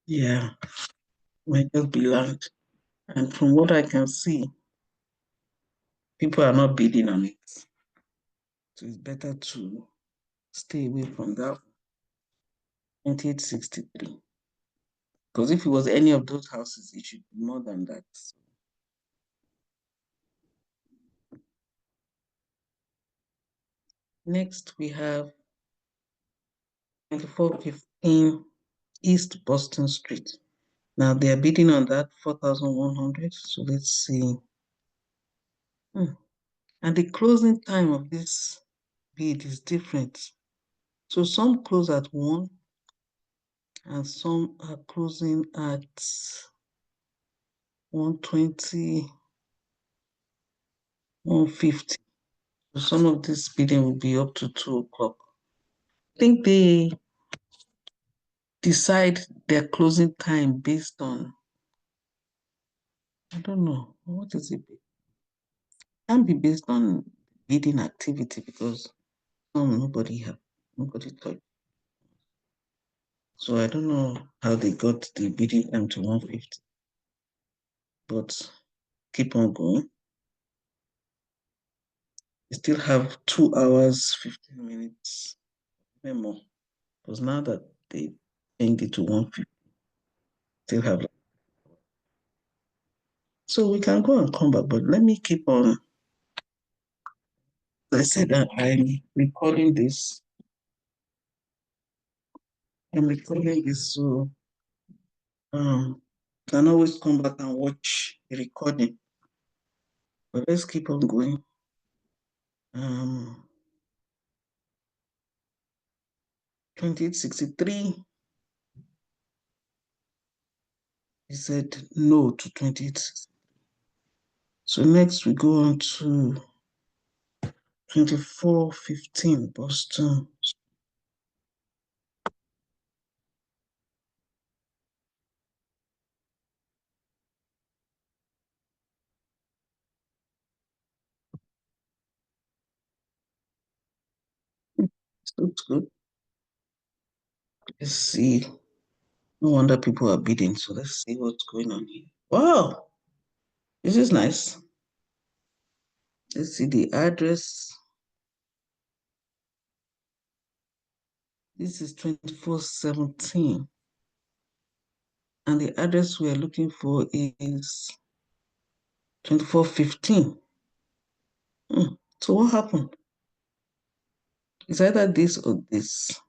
Speaker 1: Yeah, might just be land. And from what I can see, people are not bidding on it. So it's better to stay away from that. 2863. Because if it was any of those houses, it should be more than that. Next, we have 2415 East Boston Street. Now they are bidding on that 4,100. So let's see. Hmm. And the closing time of this bid is different. So some close at 1 and some are closing at 120, 150. So some of this bidding will be up to 2 o'clock. I think they decide their closing time based on, I don't know, what is it? It can be based on bidding activity because nobody touched. So I don't know how they got the bidding time to 150, but keep on going. You still have 2 hours, 15 minutes, memo. Because now that they changed it to 150, still have. So we can go and come back, but let me keep on. I said that I'm recording this, so can always come back and watch the recording. But let's keep on going. 2863, he said no to 28. So next we go on to 2415 Boston. Looks good. Let's see. No wonder people are bidding. So let's see what's going on here. Wow, this is nice. Let's see the address. This is 2417. And the address we are looking for is 2415. So what happened? It's either this or this.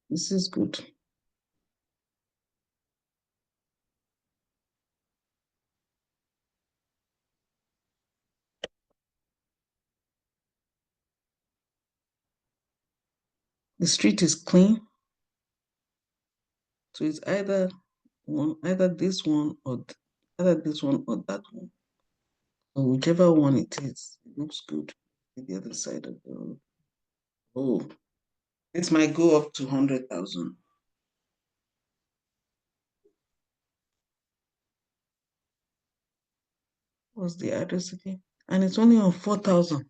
Speaker 1: This is good. The street is clean. So it's either this one or either this one or that one. So whichever one it is, it looks good. The other side of the road. Oh, this might go up to 100,000. What's the address again? And it's only on 4,000.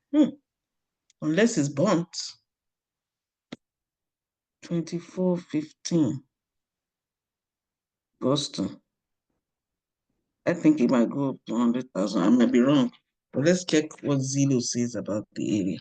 Speaker 1: Unless it's burnt. 2415 Boston. I think it might go up to 100,000. I might be wrong. But let's check what Zillow says about the area.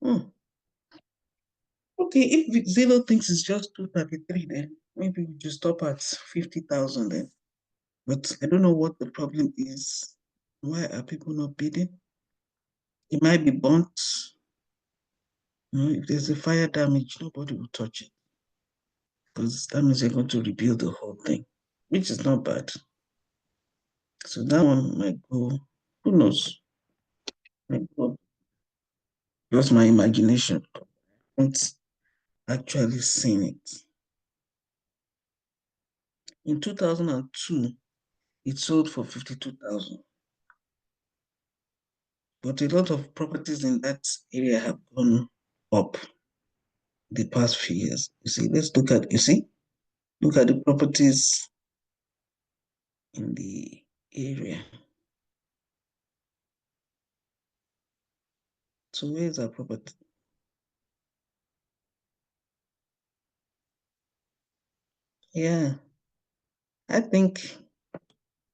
Speaker 1: Hmm. Okay, if Zillow thinks it's just 233, then maybe we just stop at 50,000 then. But I don't know what the problem is. Why are people not bidding? It might be burnt. If there's a fire damage, nobody will touch it because that means they're going to rebuild the whole thing, which is not bad. So that one might go, who knows? Might go. Just my imagination. I haven't actually seen it. In 2002, it sold for 52,000. But a lot of properties in that area have gone up the past few years. Look at the properties in the area. So where is our property? Yeah, I think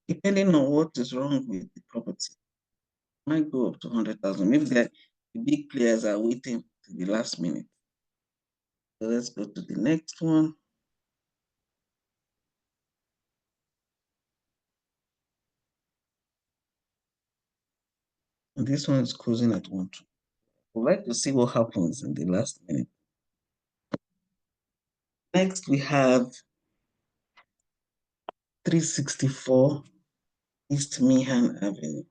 Speaker 1: depending on what is wrong with the property, might go up to 100,000. Maybe the big players are waiting to the last minute. So let's go to the next one. And this one is closing at 1. We'd like to see what happens in the last minute. Next, we have 364 East Meehan Avenue.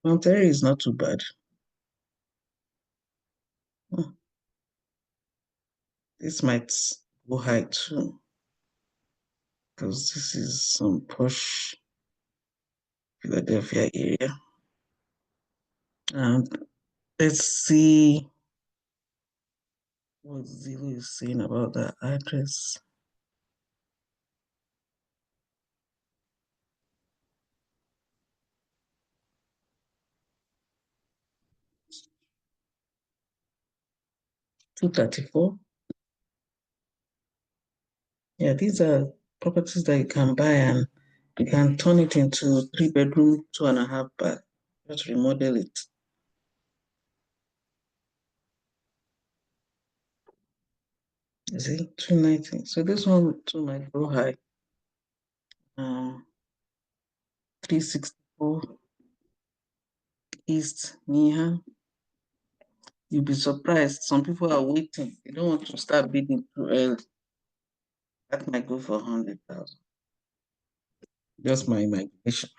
Speaker 1: Monterey is not too bad. Hmm, This might go high too, because this is some posh Philadelphia area. And let's see what Zillow is saying about that address. $234. Yeah, these are properties that you can buy and you can turn it into 3 bedroom, 2.5 bath. Just remodel it. You see, 290. So this one too might go high. 364. East, yeah, you'll be surprised. Some people are waiting. They don't want to start bidding too early. That might go for 100,000. Just my imagination.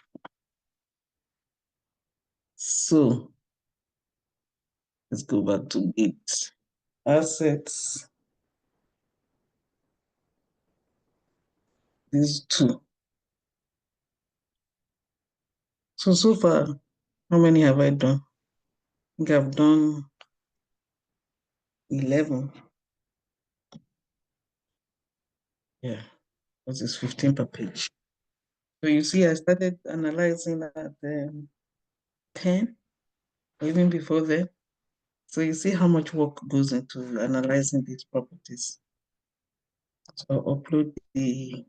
Speaker 1: So let's go back to bids. Assets, these two. So far, how many have I done? I think I've done 11. Yeah, because it's 15 per page. So you see, I started analyzing at 10, or even before then. So you see how much work goes into analyzing these properties. So I'll upload the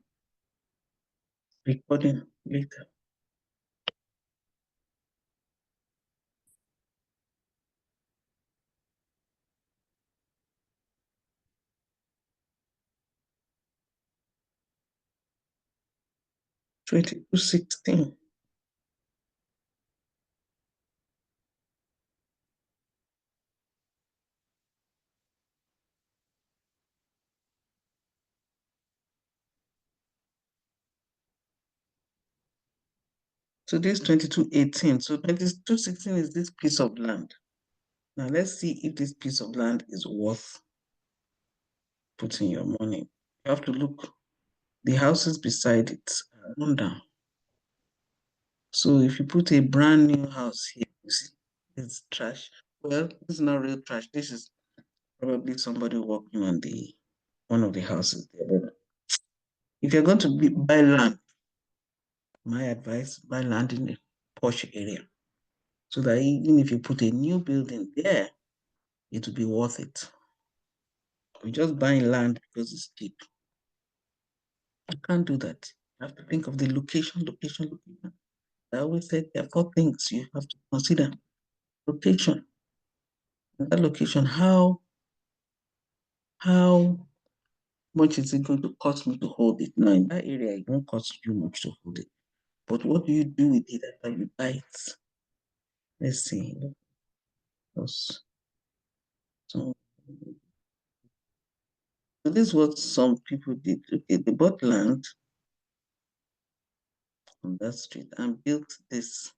Speaker 1: recording later. Twenty-two 16. So this 2218. So 2216 is this piece of land. Now let's see if this piece of land is worth putting your money. You have to look. The houses beside it are run down. So if you put a brand new house here, you see, it's trash. Well, this is not real trash. This is probably somebody working on the one of the houses there. But if you're going to buy land, my advice, buy land in a posh area. So that even if you put a new building there, it will be worth it. You're just buying land because it's cheap. You can't do that. You have to think of the location, location, location. I always said there are four things you have to consider. Location. And that location, how much is it going to cost me to hold it? Now in that area, it won't cost you much to hold it. But what do you do with it after you buy it? Let's see. So, so this is what some people did. Okay, they bought land on that street and built this.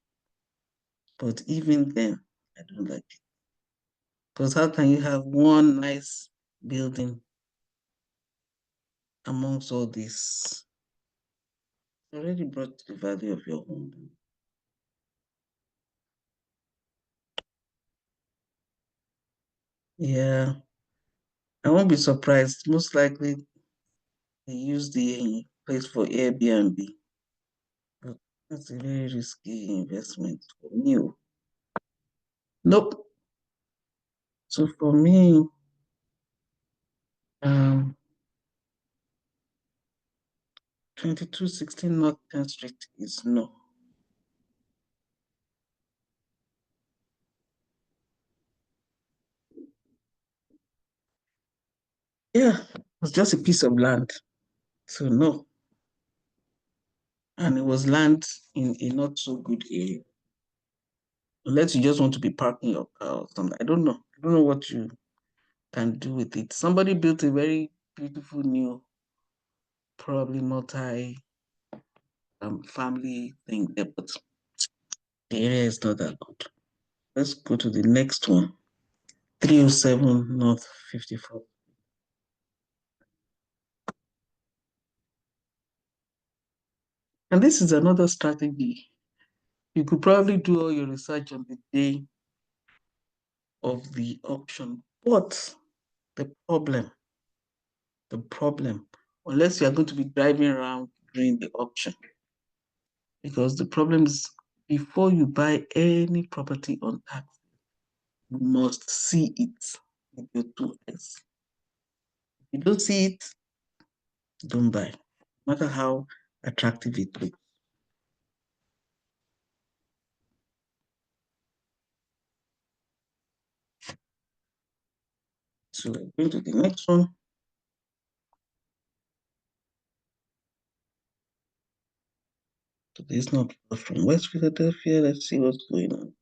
Speaker 1: But even then, I don't like it. Because how can you have one nice building amongst all this? It already brought the value of your home down. Yeah, I won't be surprised. Most likely they use the place for Airbnb. But that's a very risky investment for me. Oh. Nope. So for me, um, 2216 North 10th Street is no. Yeah, it's just a piece of land. So no. And it was land in a not so good area. Unless you just want to be parking your car or something. I don't know. I don't know what you can do with it. Somebody built a very beautiful new, probably multi family thing there, but the area is not that good. Let's go to the next one. 307 North 54. And this is another strategy. You could probably do all your research on the day of the auction. But the the problem, unless you are going to be driving around during the auction, because the problem is before you buy any property on tax, you must see it with your two eyes. If you don't see it, don't buy, no matter how attractive it looks. So we're going to the next one. So this is not from West Philadelphia. Let's see what's going on.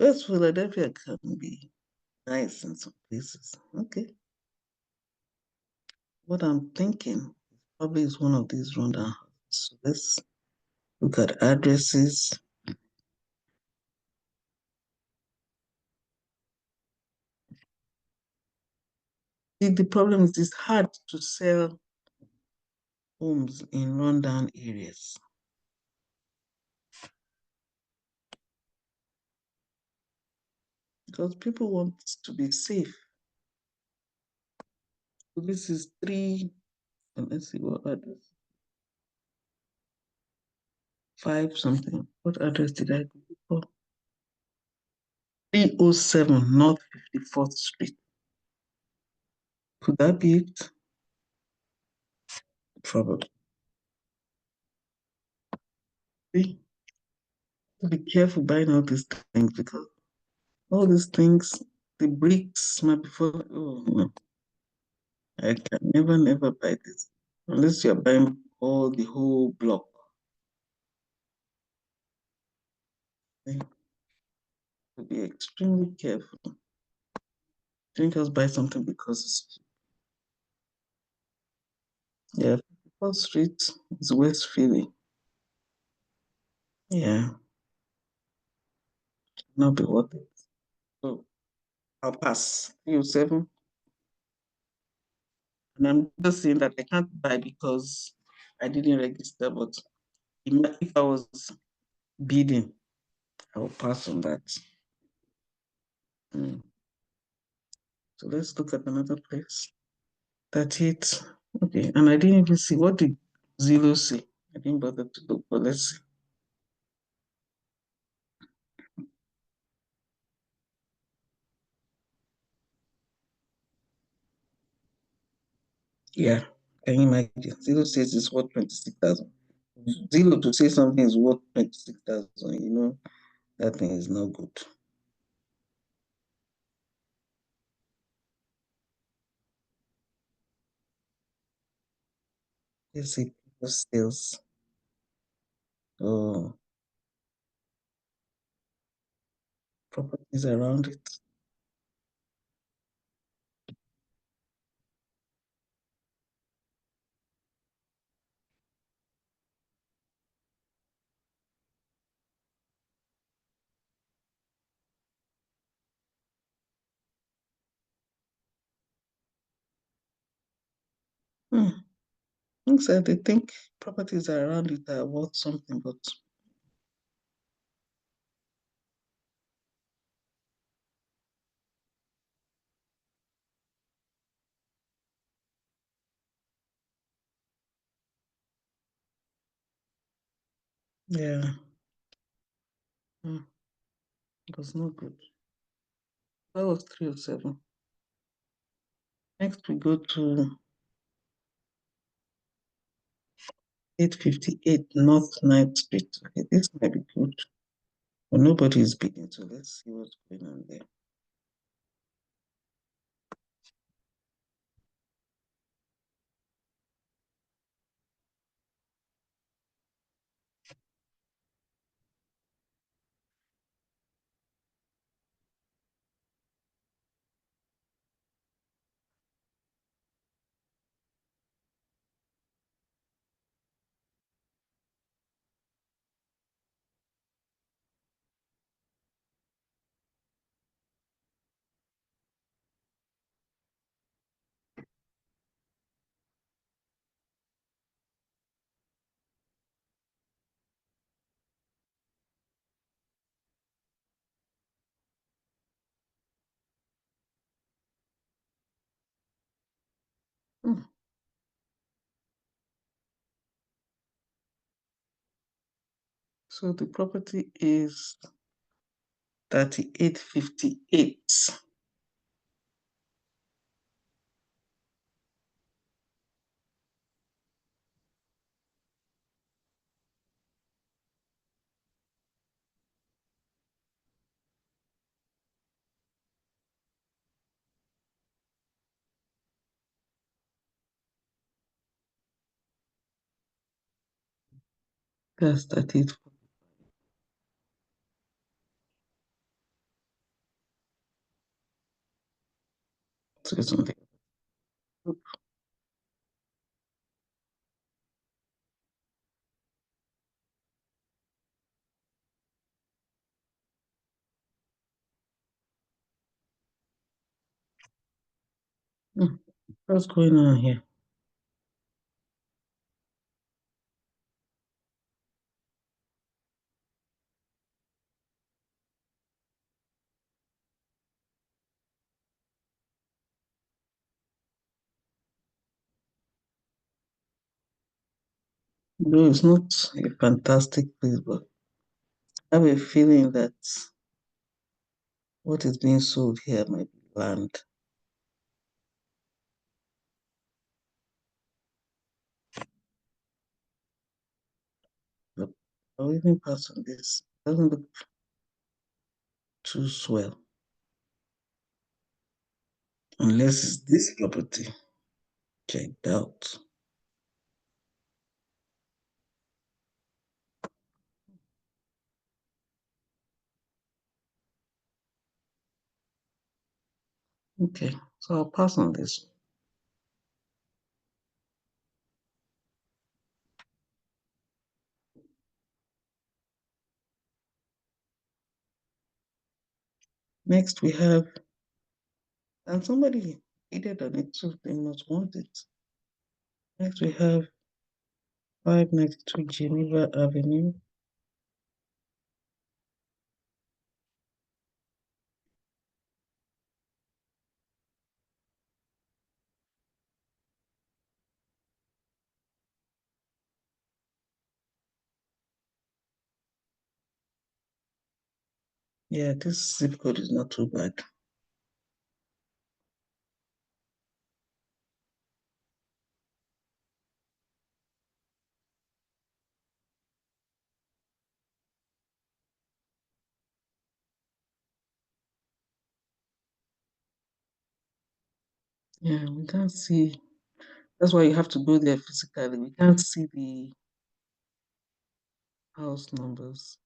Speaker 1: West Philadelphia can be nice in some places. Okay. What I'm thinking probably is one of these rundown houses. So let's look at addresses. The problem is it's hard to sell homes in rundown areas because people want to be safe. So this is three, let's see what address, five something. What address did I go for? 307 North 54th Street. Could that be it? Probably. See, be careful buying all these things because all these things, the bricks might be full. Oh, no. I can never buy this unless you're buying all the whole block. Okay? To be extremely careful. Don't just buy something because it's cheap. Yeah, 54th Street is West Philly. Yeah, not be worth it. So I'll pass. 307. And I'm just saying that I can't buy because I didn't register, but if I was bidding, I will pass on that. Mm. So let's look at another place. That's it. Okay, and I didn't even see what did Zillow say. I didn't bother to look, but let's see. Yeah, can you imagine? Zillow says it's worth 26,000. Zillow to say something is worth 26,000, that thing is not good. Let's see people sales. Oh, properties around it. Hmm. Looks like they think properties around it are worth something, but yeah, it was not good. That was 307. Next, we go to 858 North 9th Street. Okay, this might be good. But nobody is bidding, so let's see what's going on there. Hmm. So the property is 3858. That's 38. focus on the group. Hmm, what's going on here? No, it's not a fantastic place, but I have a feeling that what is being sold here might be land. But I'll even pass on this. Doesn't look too swell. Unless it's this property checked out. Okay, so I'll pass on this. Next, we have, and somebody added on it too, they must want it. Next, we have 592 Geneva Avenue. Yeah, this zip code is not too bad. Yeah, we can't see. That's why you have to go there physically. We can't see the house numbers.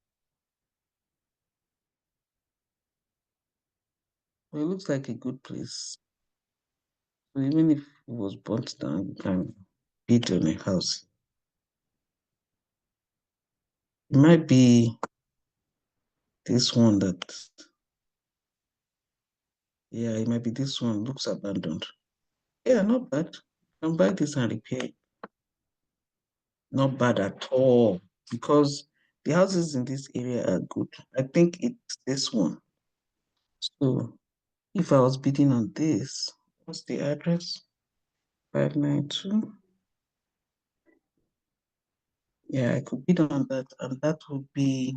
Speaker 1: But it looks like a good place. So even if it was burnt down, you can bid on a house. It might be this one that, yeah, it might be this one. Looks abandoned. Yeah, not bad. You can buy this and repair it. Not bad at all. Because the houses in this area are good. I think it's this one. So if I was bidding on this, what's the address? 592. Yeah, I could bid on that, and that would be,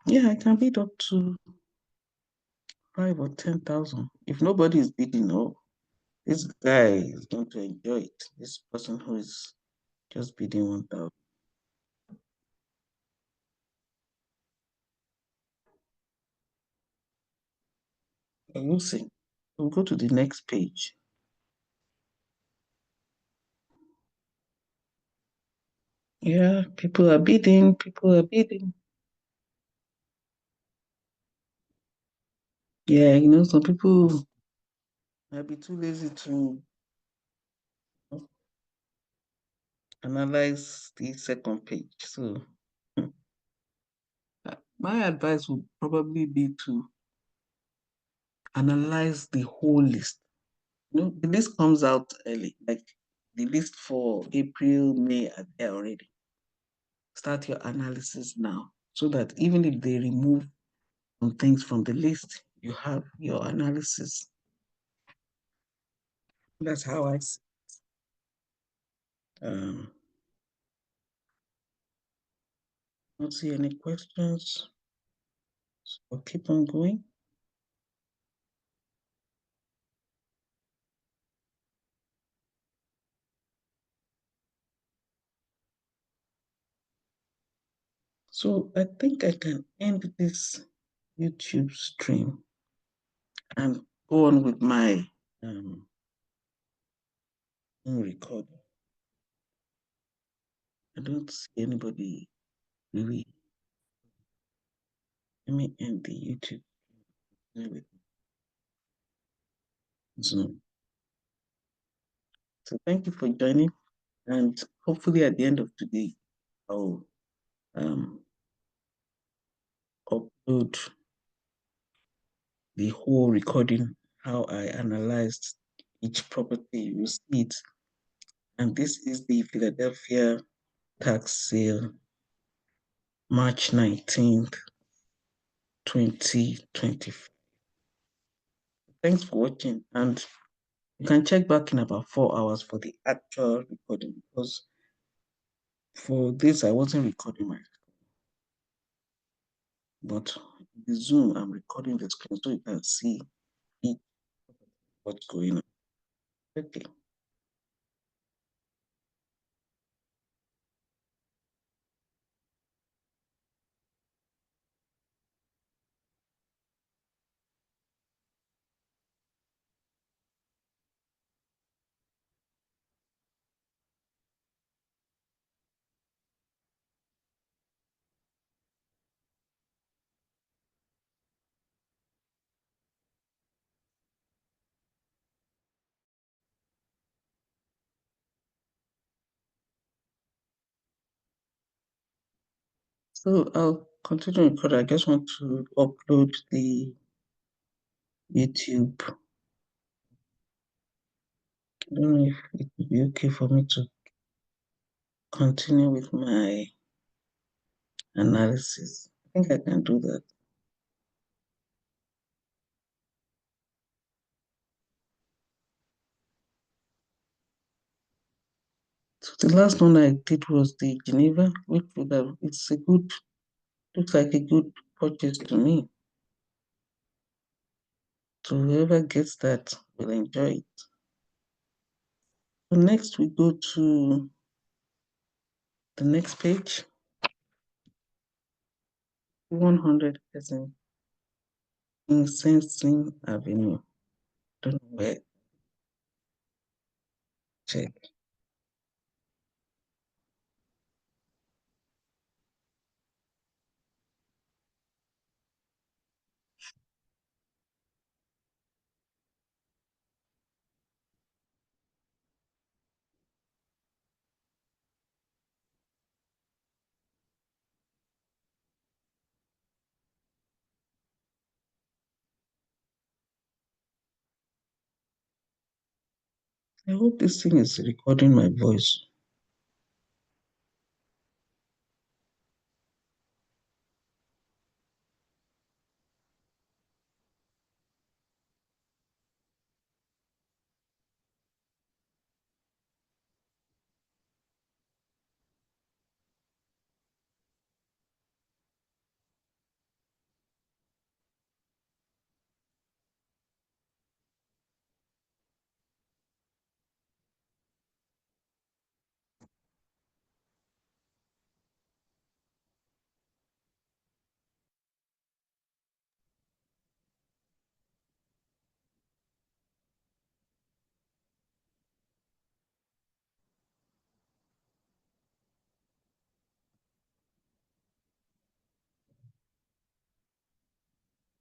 Speaker 1: yeah, I can bid up to 5 or 10,000. If nobody is bidding, oh, this guy is going to enjoy it. This person who is just bidding 1,000. We'll see. We'll go to the next page. Yeah, people are bidding. People are bidding. Yeah, some people might be too lazy to analyze the second page. So my advice would probably be to analyze the whole list. The list comes out early, like the list for April, May are there already. Start your analysis now so that even if they remove some things from the list, you have your analysis. That's how I see. Um, don't see any questions. So I'll keep on going. So I think I can end this YouTube stream and go on with my own recording. I don't see anybody really. Let me end the YouTube. Zoom. So thank you for joining, and hopefully at the end of today, I'll um, upload the whole recording, how I analyzed each property. You see it. And this is the Philadelphia tax sale, March 19th, 2020. Thanks for watching. And you can check back in about 4 hours for the actual recording because for this, I wasn't recording my, but the Zoom, I'm recording the screen so you can see each what's going on. Okay. So I'll continue recording. I just want to upload the YouTube. I don't know if it would be okay for me to continue with my analysis. I think I can do that. So the last one I did was the Geneva, which would have, it's a good, looks like a good purchase to me. So whoever gets that will enjoy it. So next we go to the next page, 100 Pleasant Incensing Avenue. Don't know where, check. I hope this thing is recording my voice.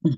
Speaker 1: Hmm.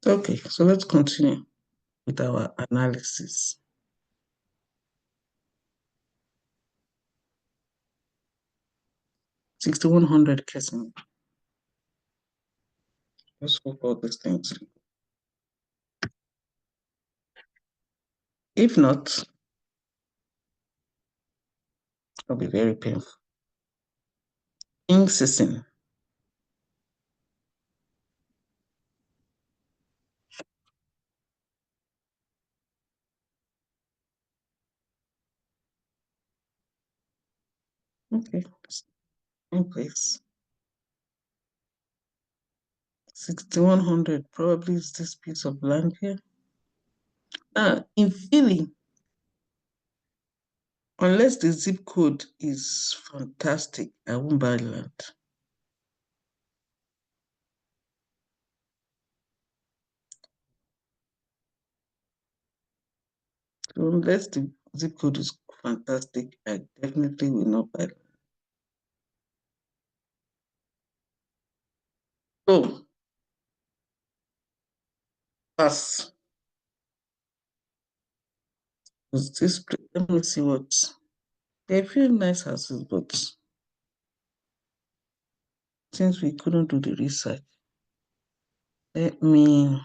Speaker 1: Okay, so let's continue with our analysis. 6100 Kessing. Let's hope all these things. If not, it'll be very painful. Incessant. Okay. One place. 6,100 probably is this piece of land here. In Philly, unless the zip code is fantastic, I won't buy land. So unless the zip code is fantastic, I definitely will not buy land. So, pass. Let me see what. There are a few nice houses, but since we couldn't do the research, let me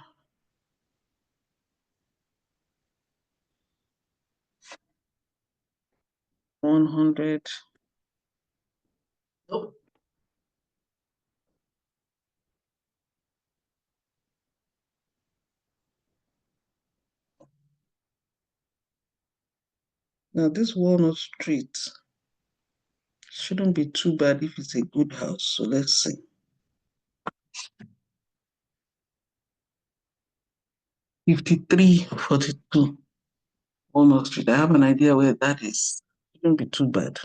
Speaker 1: 100. Nope. Now this Walnut Street shouldn't be too bad if it's a good house. So let's see. 5342 Walnut Street. I have an idea where that is. Shouldn't be too bad.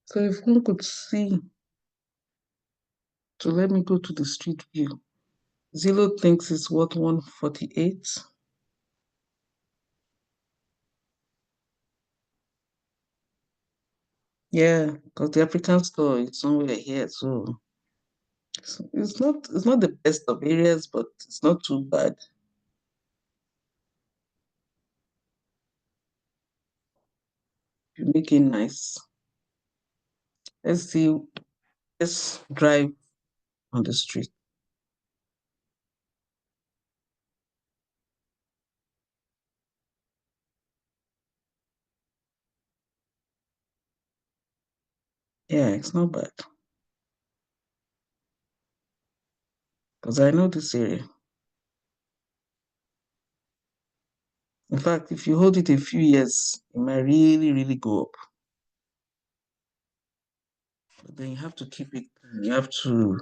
Speaker 1: So if one could see, so let me go to the street view. Zillow thinks it's worth 148. Yeah, because the African store is somewhere here, so it's not the best of areas, but it's not too bad. You make it nice. Let's see. Let's drive on the street. Yeah, it's not bad because I know this area. In fact, if you hold it a few years, it might really, really go up. But then you have to keep it clean. You have to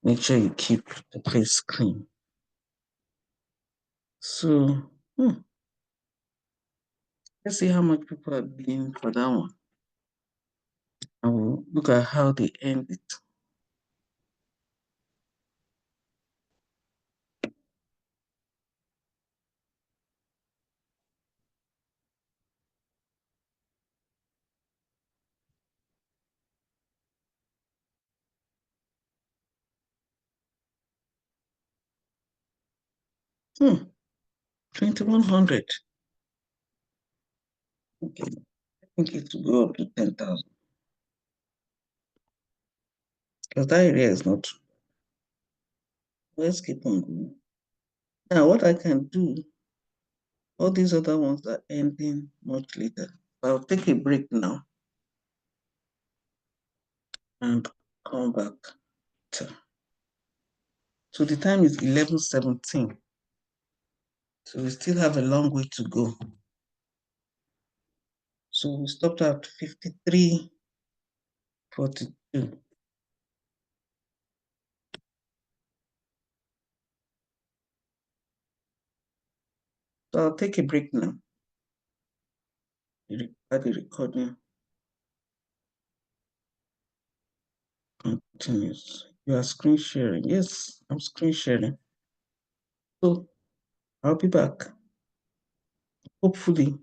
Speaker 1: make sure you keep the place clean. So, let's see how much people are bidding for that one. And we'll look at how they end it. Hmm, 2,100. Okay, I think it will go up to 10,000 because that area is not. Let's keep on going. Now, what I can do, all these other ones are ending much later. I'll take a break now and come back. So the time is 11:17. So we still have a long way to go. So we stopped at 53:42. So I'll take a break now. The recording continues. You are screen sharing. Yes, I'm screen sharing. So I'll be back. Hopefully,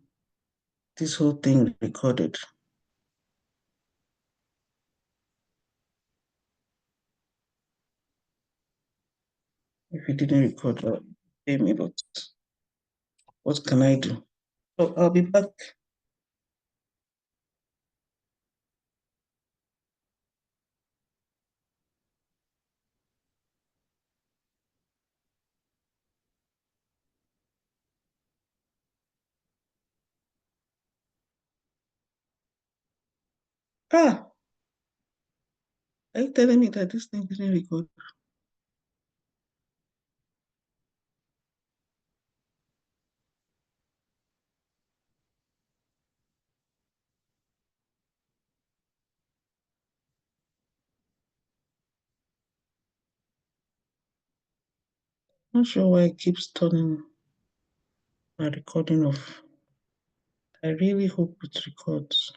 Speaker 1: this whole thing recorded. If If you didn't record, pay me, but what can I do? So I'll be back. Ah, are you telling me that this thing didn't record? Not sure why it keeps turning my recording off. I really hope it records.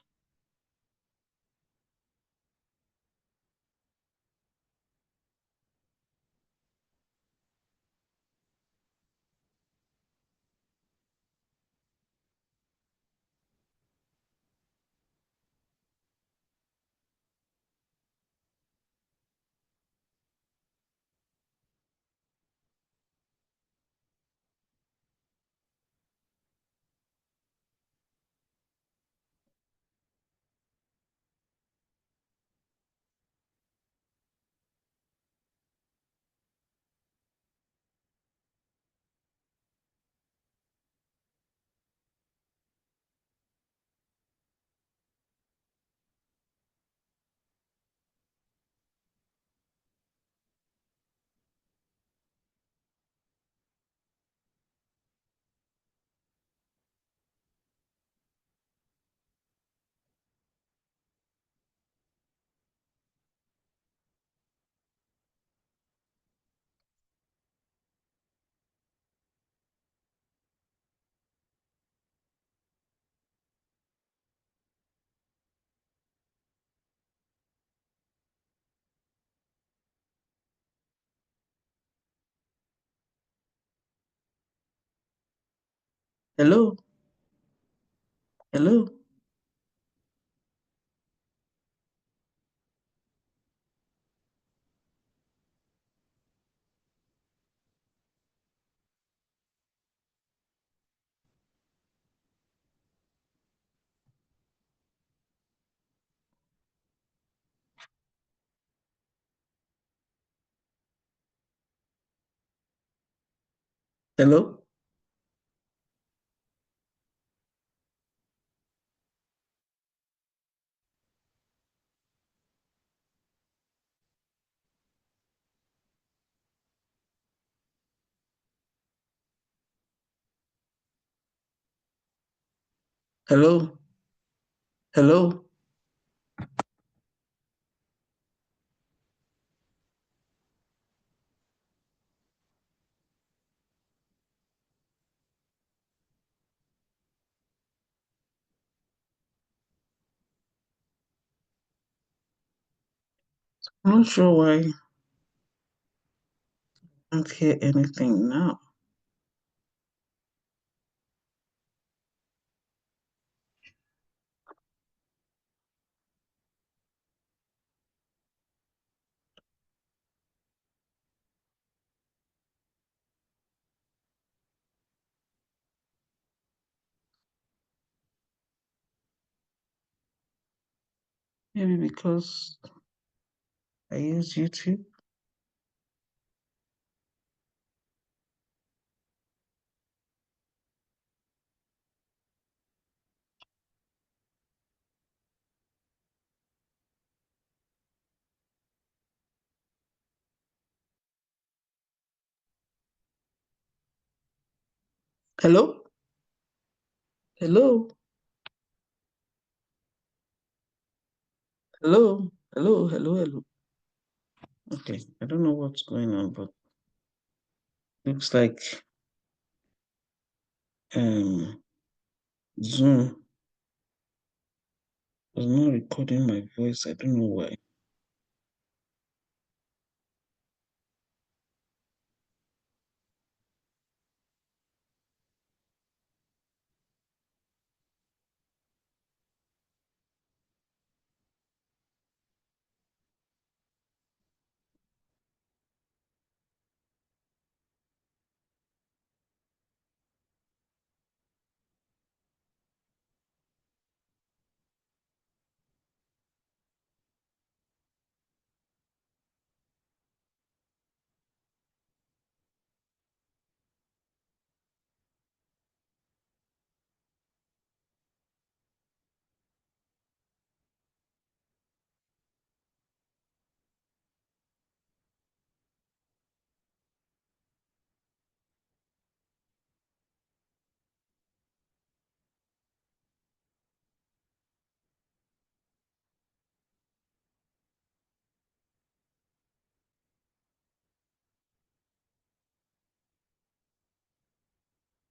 Speaker 1: Hello? Hello? Hello? Hello? Hello? I'm not sure why I can't hear anything now. Maybe because I use YouTube. Hello? Hello? Hello? Hello? Hello? Hello? Okay, I don't know what's going on, but looks like um Zoom was not recording my voice. I don't know why.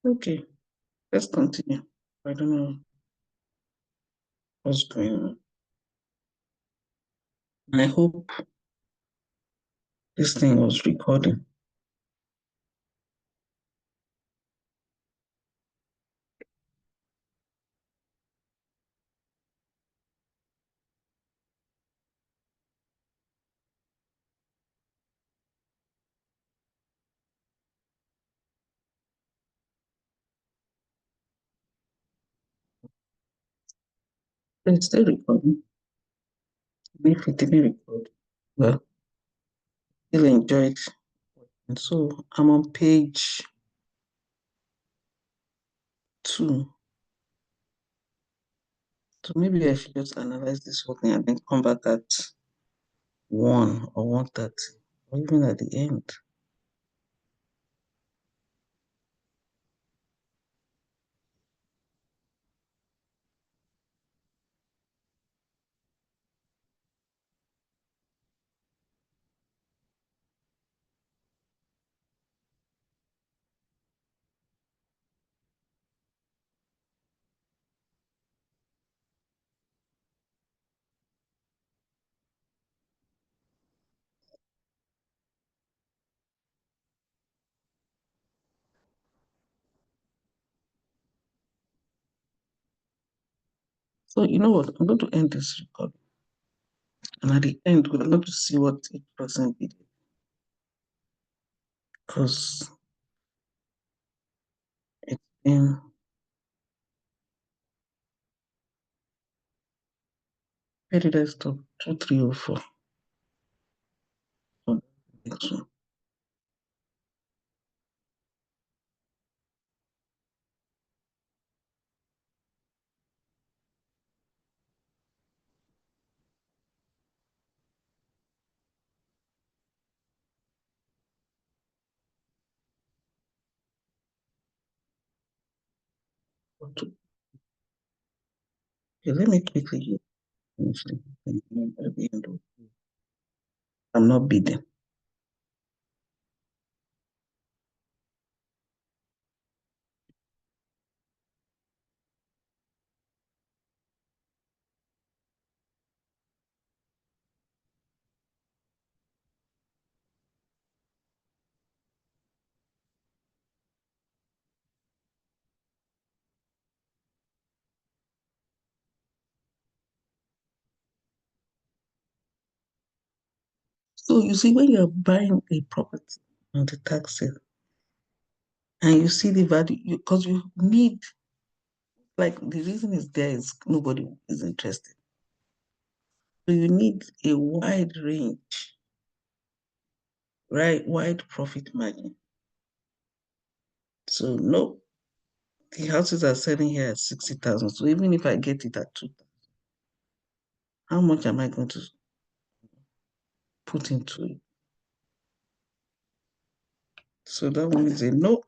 Speaker 1: Okay, let's continue. I don't know what's going on. I hope this thing was recording. It's still recording. If it didn't record, well, still enjoy it. And so I'm on page 2. So maybe I should just analyze this whole thing and then come back at 1 or 1:30, or even at the end. So you know what? I'm going to end this record. And at the end, we're going to see what each person did. Because it's been where did I stop? 2304. So next one. Okay, let me quickly finish it. And then at the end, I'm not bidding. So you see, when you're buying a property on the tax sale and you see the value, because you need, like, the reason is there is nobody is interested. So you need a wide range, right? Wide profit margin. So no, the houses are selling here at 60,000. So even if I get it at 2,000, how much am I going to put into it? So that one is a no.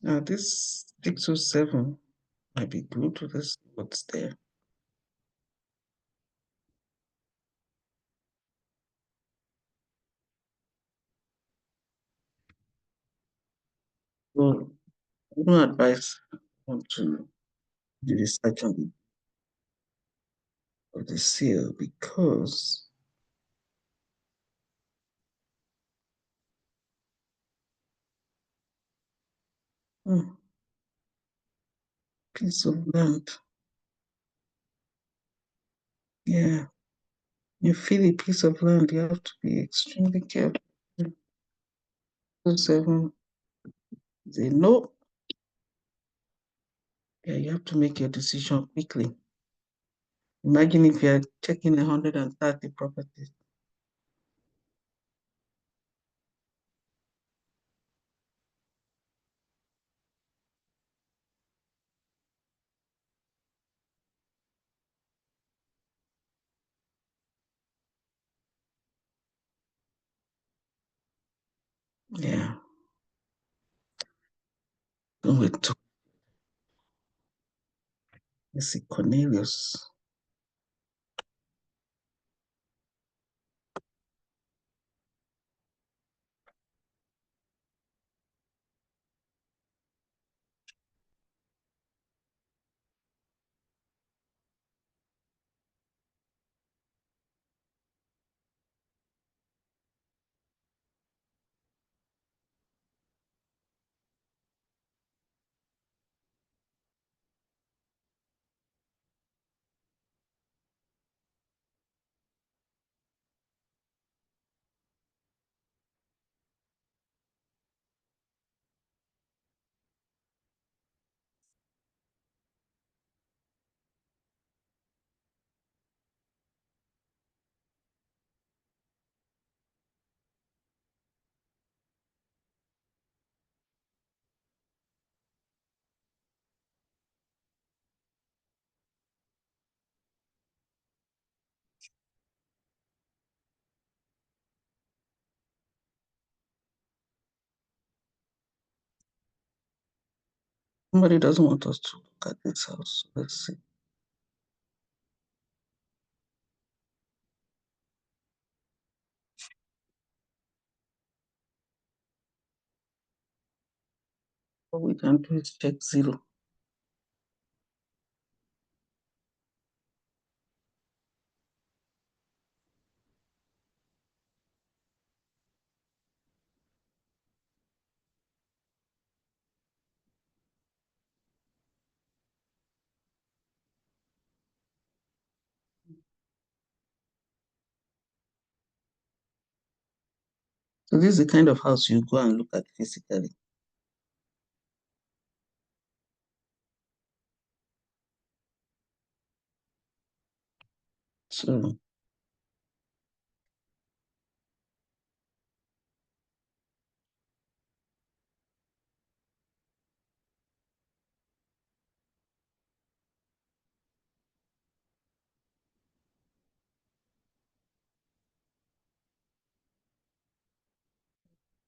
Speaker 1: Now this 607 might be good to this what's there. So no advice on to the research on the sale because hmm, piece of land. Yeah, you feel a piece of land, you have to be extremely careful. 7 say no. Yeah, you have to make your decision quickly. Imagine if you're checking 130 properties. Yeah, don't wait to see Cornelius. Somebody doesn't want us to look at this house. Let's see. What we can do is check zero. So this is the kind of house you go and look at physically. So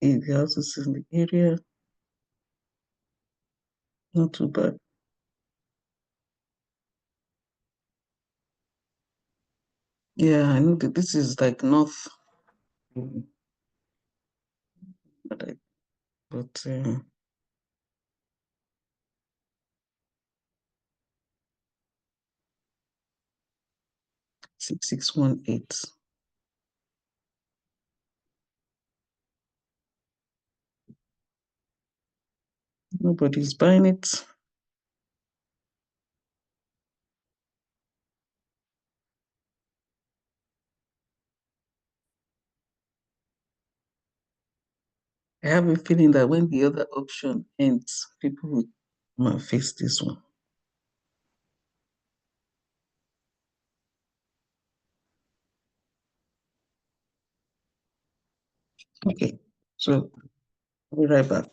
Speaker 1: if the house is in the area, not too bad. Yeah, I know that this is like north, mm, but 6618. Nobody's buying it. I have a feeling that when the other option ends, people will come and face this one. Okay, so I'll be right back.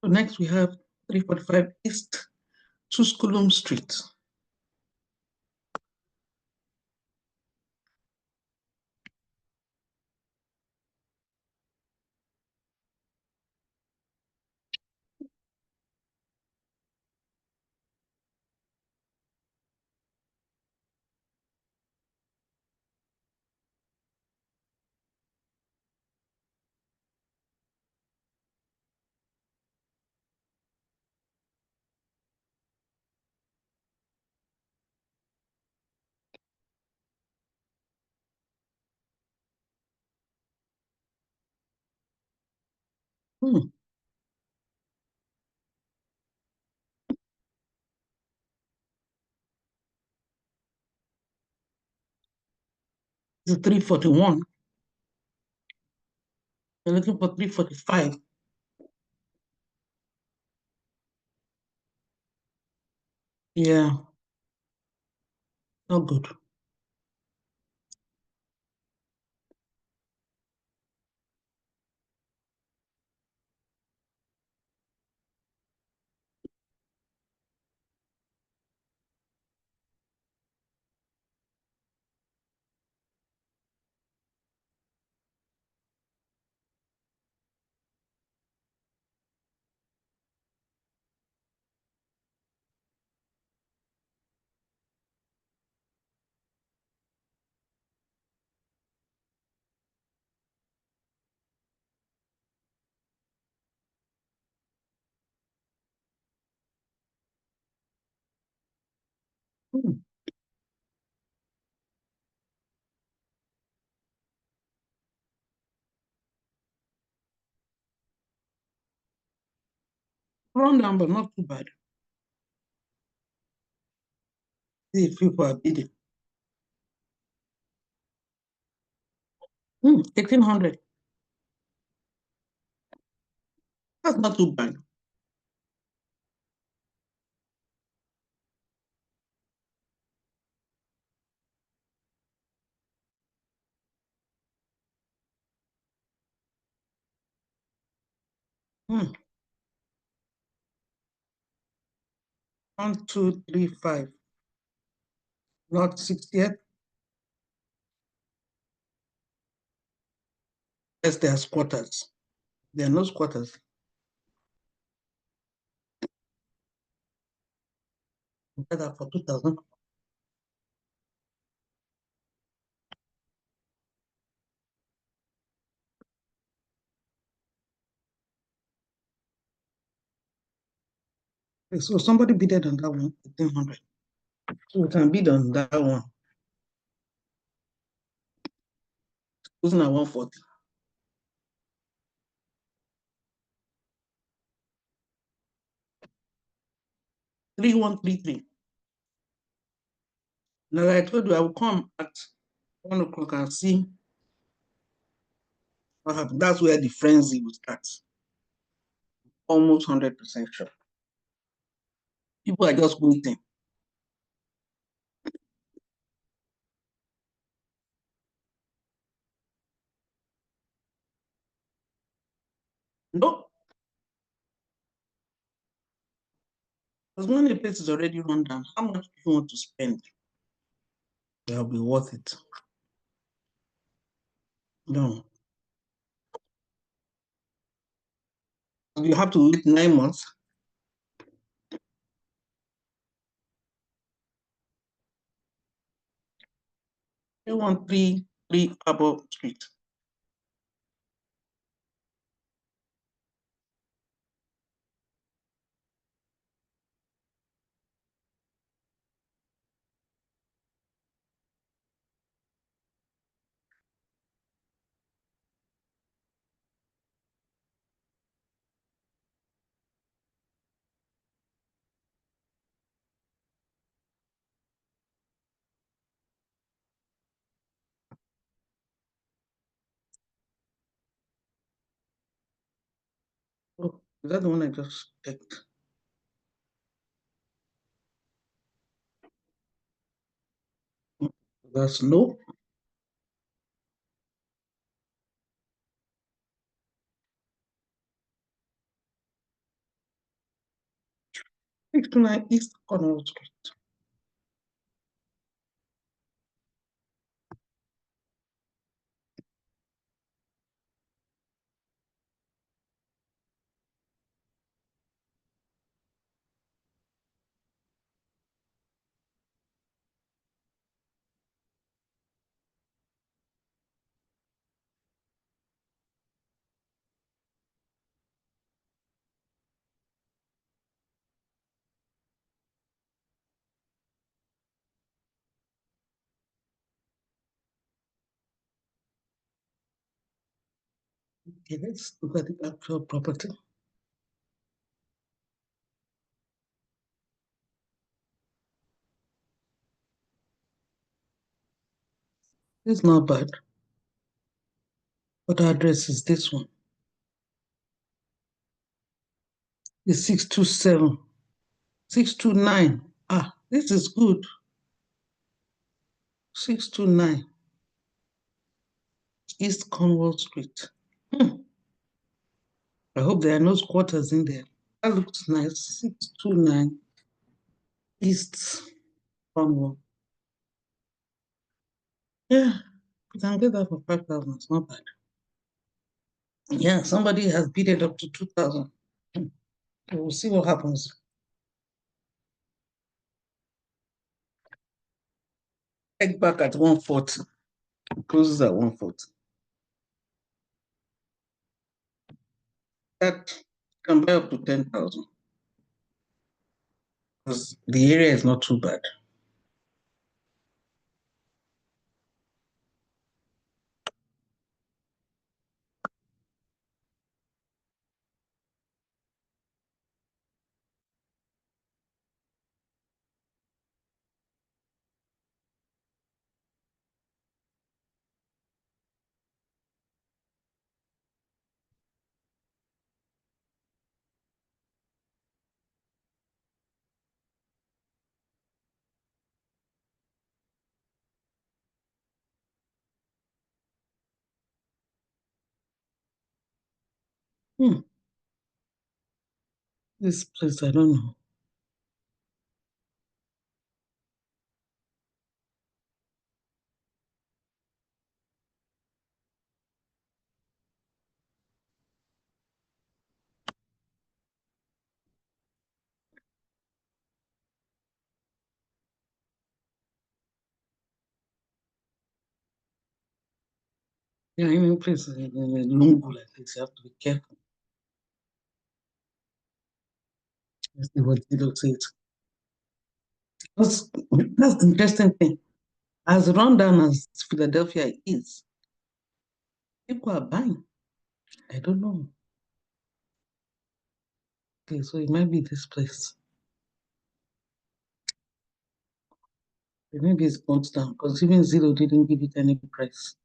Speaker 1: So next we have 345 East Tusculum Street. Hmm. This is 341. You're looking for 345. Yeah, not good. Hmm. Run down, but not too bad. See if people are bidding. 1800. That's not too bad. 1235. Not 60th. Yes, there are squatters. There are no squatters. Get that for 2000. Okay, so somebody bidded on that one, 1800. So we can bid on that one. Using at 140. 3133. Now, like I told you, I will come at 1 o'clock and see what happens. That's where the frenzy will start. Almost 100% sure. People are just waiting. No, because when a place is already run down, how much do you want to spend? That'll be worth it. No. You have to wait 9 months. You want three Apple Street. Oh, is that the one I just checked? That's no. 629 East Cornwall Street. Okay, let's look at the actual property. It's not bad. What address is this one? It's 627. 629. Ah, this is good. 629 East Cornwall Street. Hmm. I hope there are no squatters in there. That looks nice. 629 East Cornwall. Yeah, you can get that for 5,000. It's not bad. Yeah, somebody has bid it up to 2,000. We'll see what happens. Take back at 140. Closes at 140. That can buy up to 10,000 because the area is not too bad. Hmm. This place, I don't know. Yeah, any place in a lungu like this, you have to be careful. Let's see what it looks like. That's the interesting thing. As run down as Philadelphia is, people are buying. I don't know. Okay, so it might be this place. Maybe it's gone down because even Zero didn't give it any price.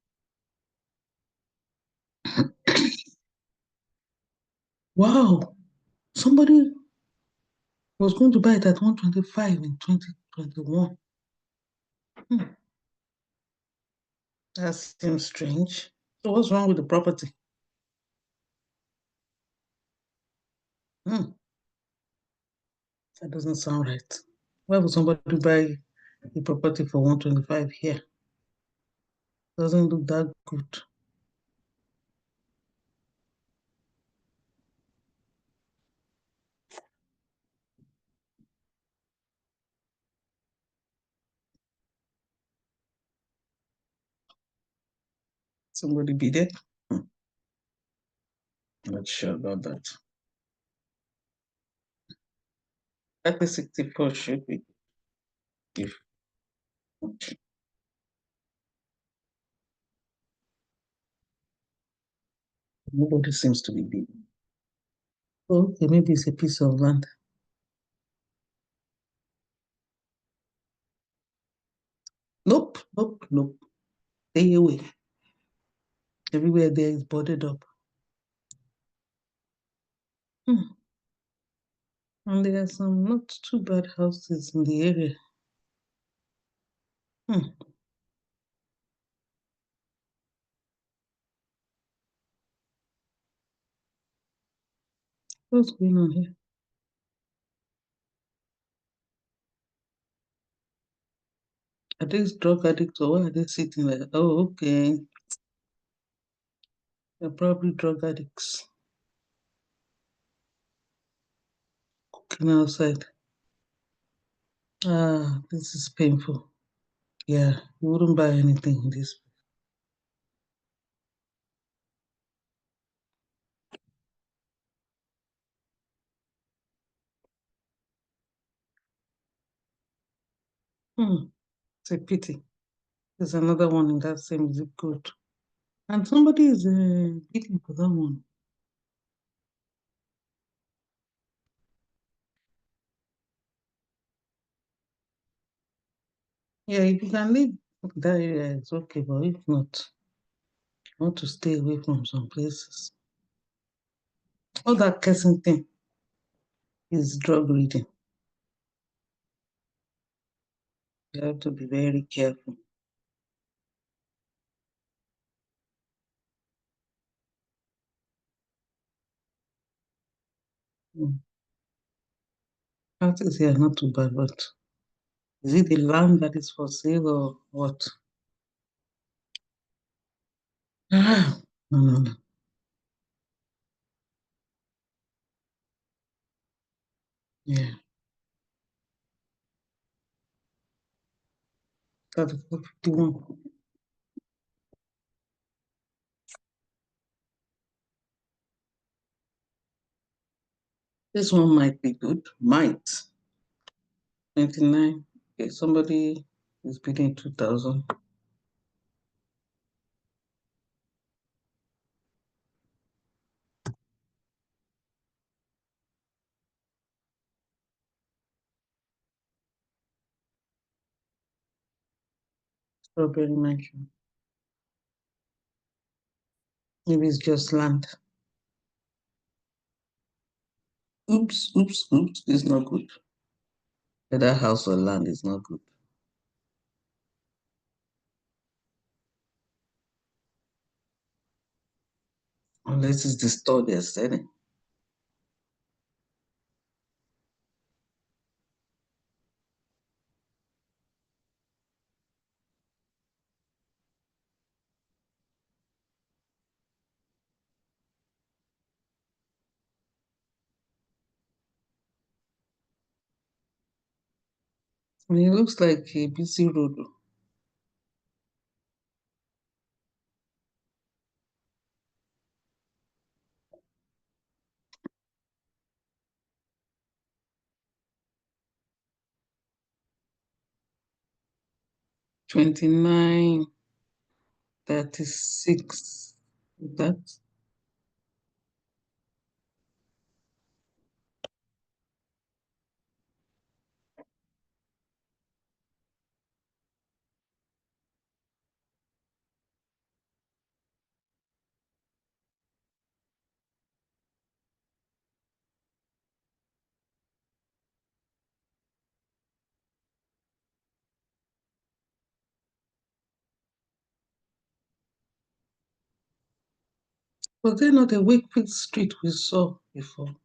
Speaker 1: Wow, somebody was going to buy it at 125 in 2021. Hmm, that seems strange. So what's wrong with the property? Hmm, that doesn't sound right. Why would somebody buy a property for 125 here? Doesn't look that good. Somebody bid it? Hmm, not sure about that. That is 64 should be if nobody seems to be bidding. Okay, maybe it's a piece of land. Nope, nope, nope. Stay away. Everywhere there is boarded up. Hmm. And there are some not too bad houses in the area. Hmm. What's going on here? Are these drug addicts or why are they sitting there? Oh, okay. They're probably drug addicts cooking outside. Ah, this is painful. Yeah, you wouldn't buy anything in this. Hmm, it's a pity. There's another one in that same zip code. And somebody is bidding for that one. Yeah, if you can live that area, it's okay. But if not, you want to stay away from some places. All that cursing thing is drug reading. You have to be very careful. Mm. Practice here not too bad, but is it the land that is for sale or what? Ah, no, no, no. Yeah, that's 51. This one might be good. Might. 29. Okay, somebody is bidding 2,000. Strawberry mansion. Maybe it's just land. Oops, oops, oops. It's not good. Whether house or land is not good. Unless it's the store they're selling. I mean, it looks like a busy road. 29, 36. That. Was there not a Wakefield Street we saw before? I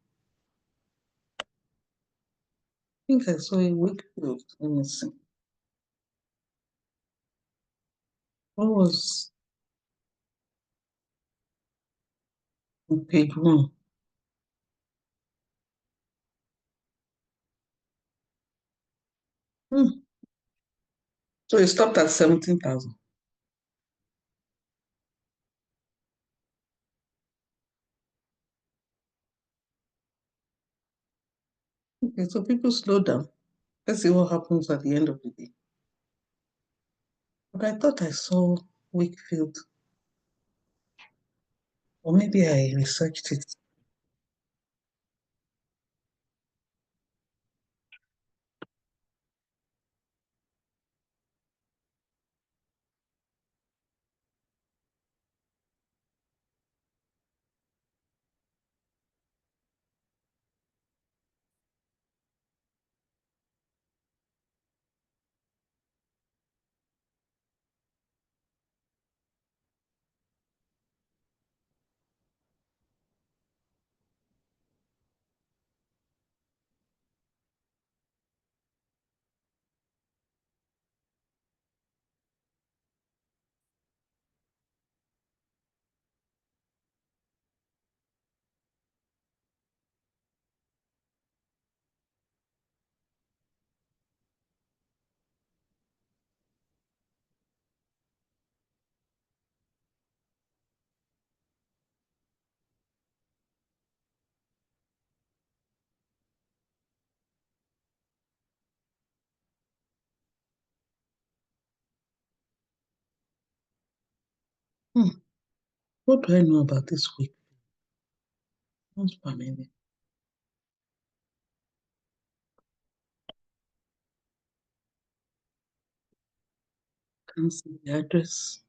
Speaker 1: think I saw a Wakefield. Let me see. What was on page one? Hmm. So it stopped at 17,000. Okay, so people slow down. Let's see what happens at the end of the day. But I thought I saw Wakefield, or maybe I researched it. Hmm. What do I know about this week? Sounds familiar. Can't see the address.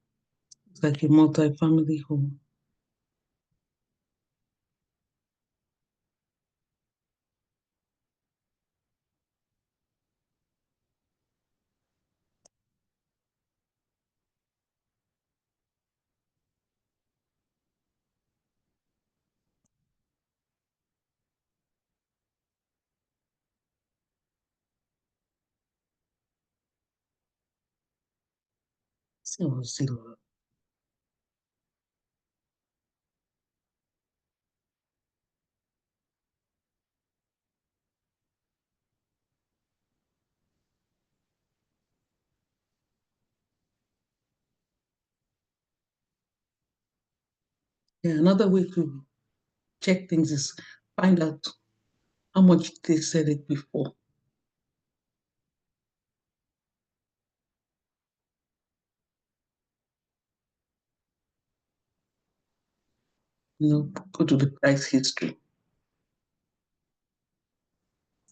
Speaker 1: It's like a multi-family home. Zero, zero. Yeah, another way to check things is find out how much they said it before. Go to the price history.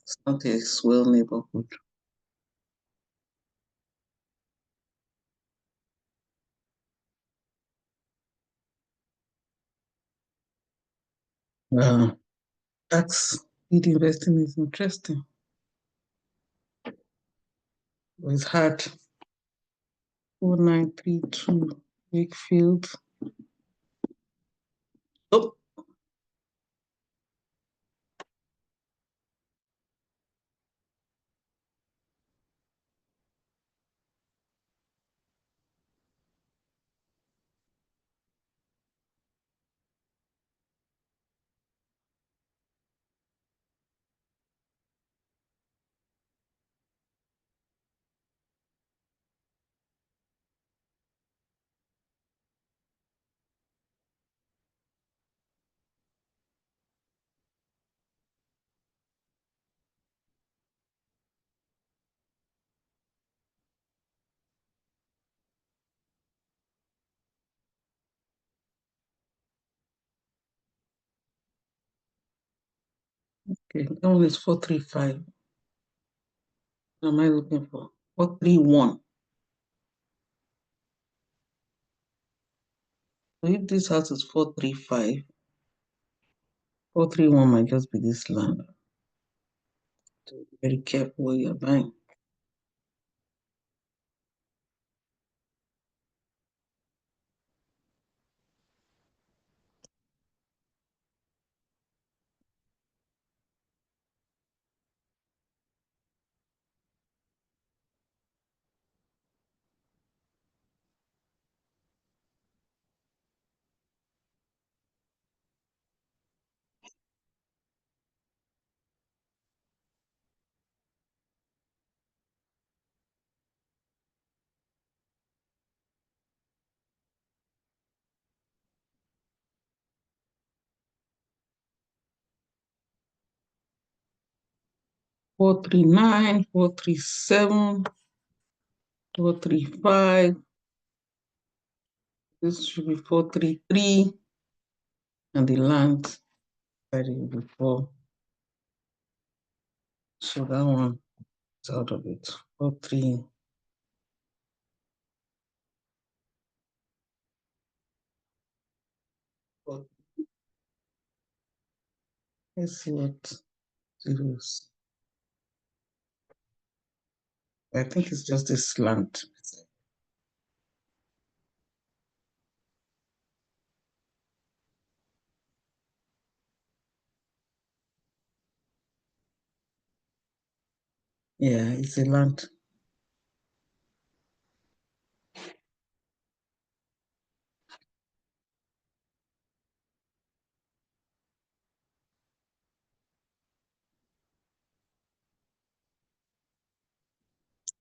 Speaker 1: It's not a swell neighborhood. Uh, tax lead investing is interesting. But it's hard. 4932 Wakefield. Oh, okay. That one is 435. What am I looking for? 431. So if this house is 435, 431 might just be this land. So be very careful what you're buying. Four three nine, 437, 435. This should be 433. And the land that is before. So that one is out of it. 43. Let's see what zeros. I think it's just this slant. Yeah, it's a land.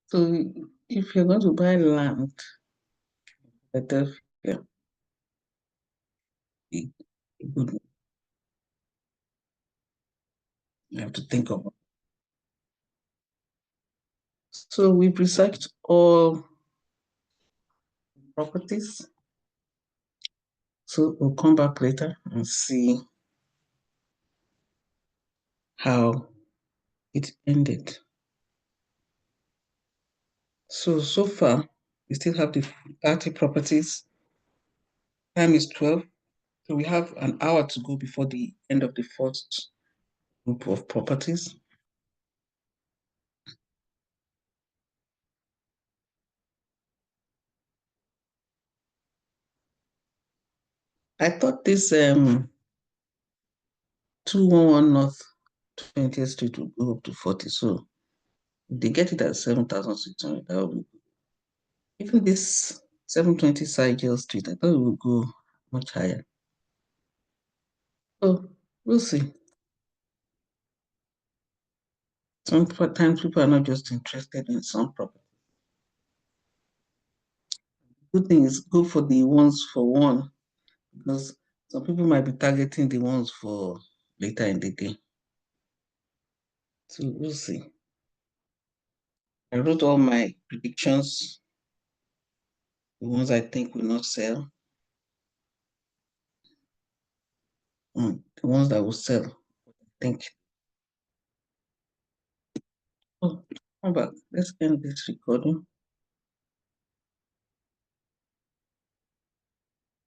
Speaker 1: So if you're going to buy land, Philadelphia, a good one. You have to think of. So we've researched all properties. So we'll come back later and see how it ended. So far, we still have the 30 properties. Time is 12. So we have an hour to go before the end of the first group of properties. I thought this 211 North 20th Street would go up to 40. So if they get it at 7,600, that would be even this 720 Sigel Street, I thought it would go much higher. So we'll see. Sometimes people are not just interested in some property. Good thing is go for the ones for one because some people might be targeting the ones for later in the day. So we'll see. I wrote all my predictions, the ones I think will not sell, and the ones that will sell. I think. Oh, come back. Let's end this recording.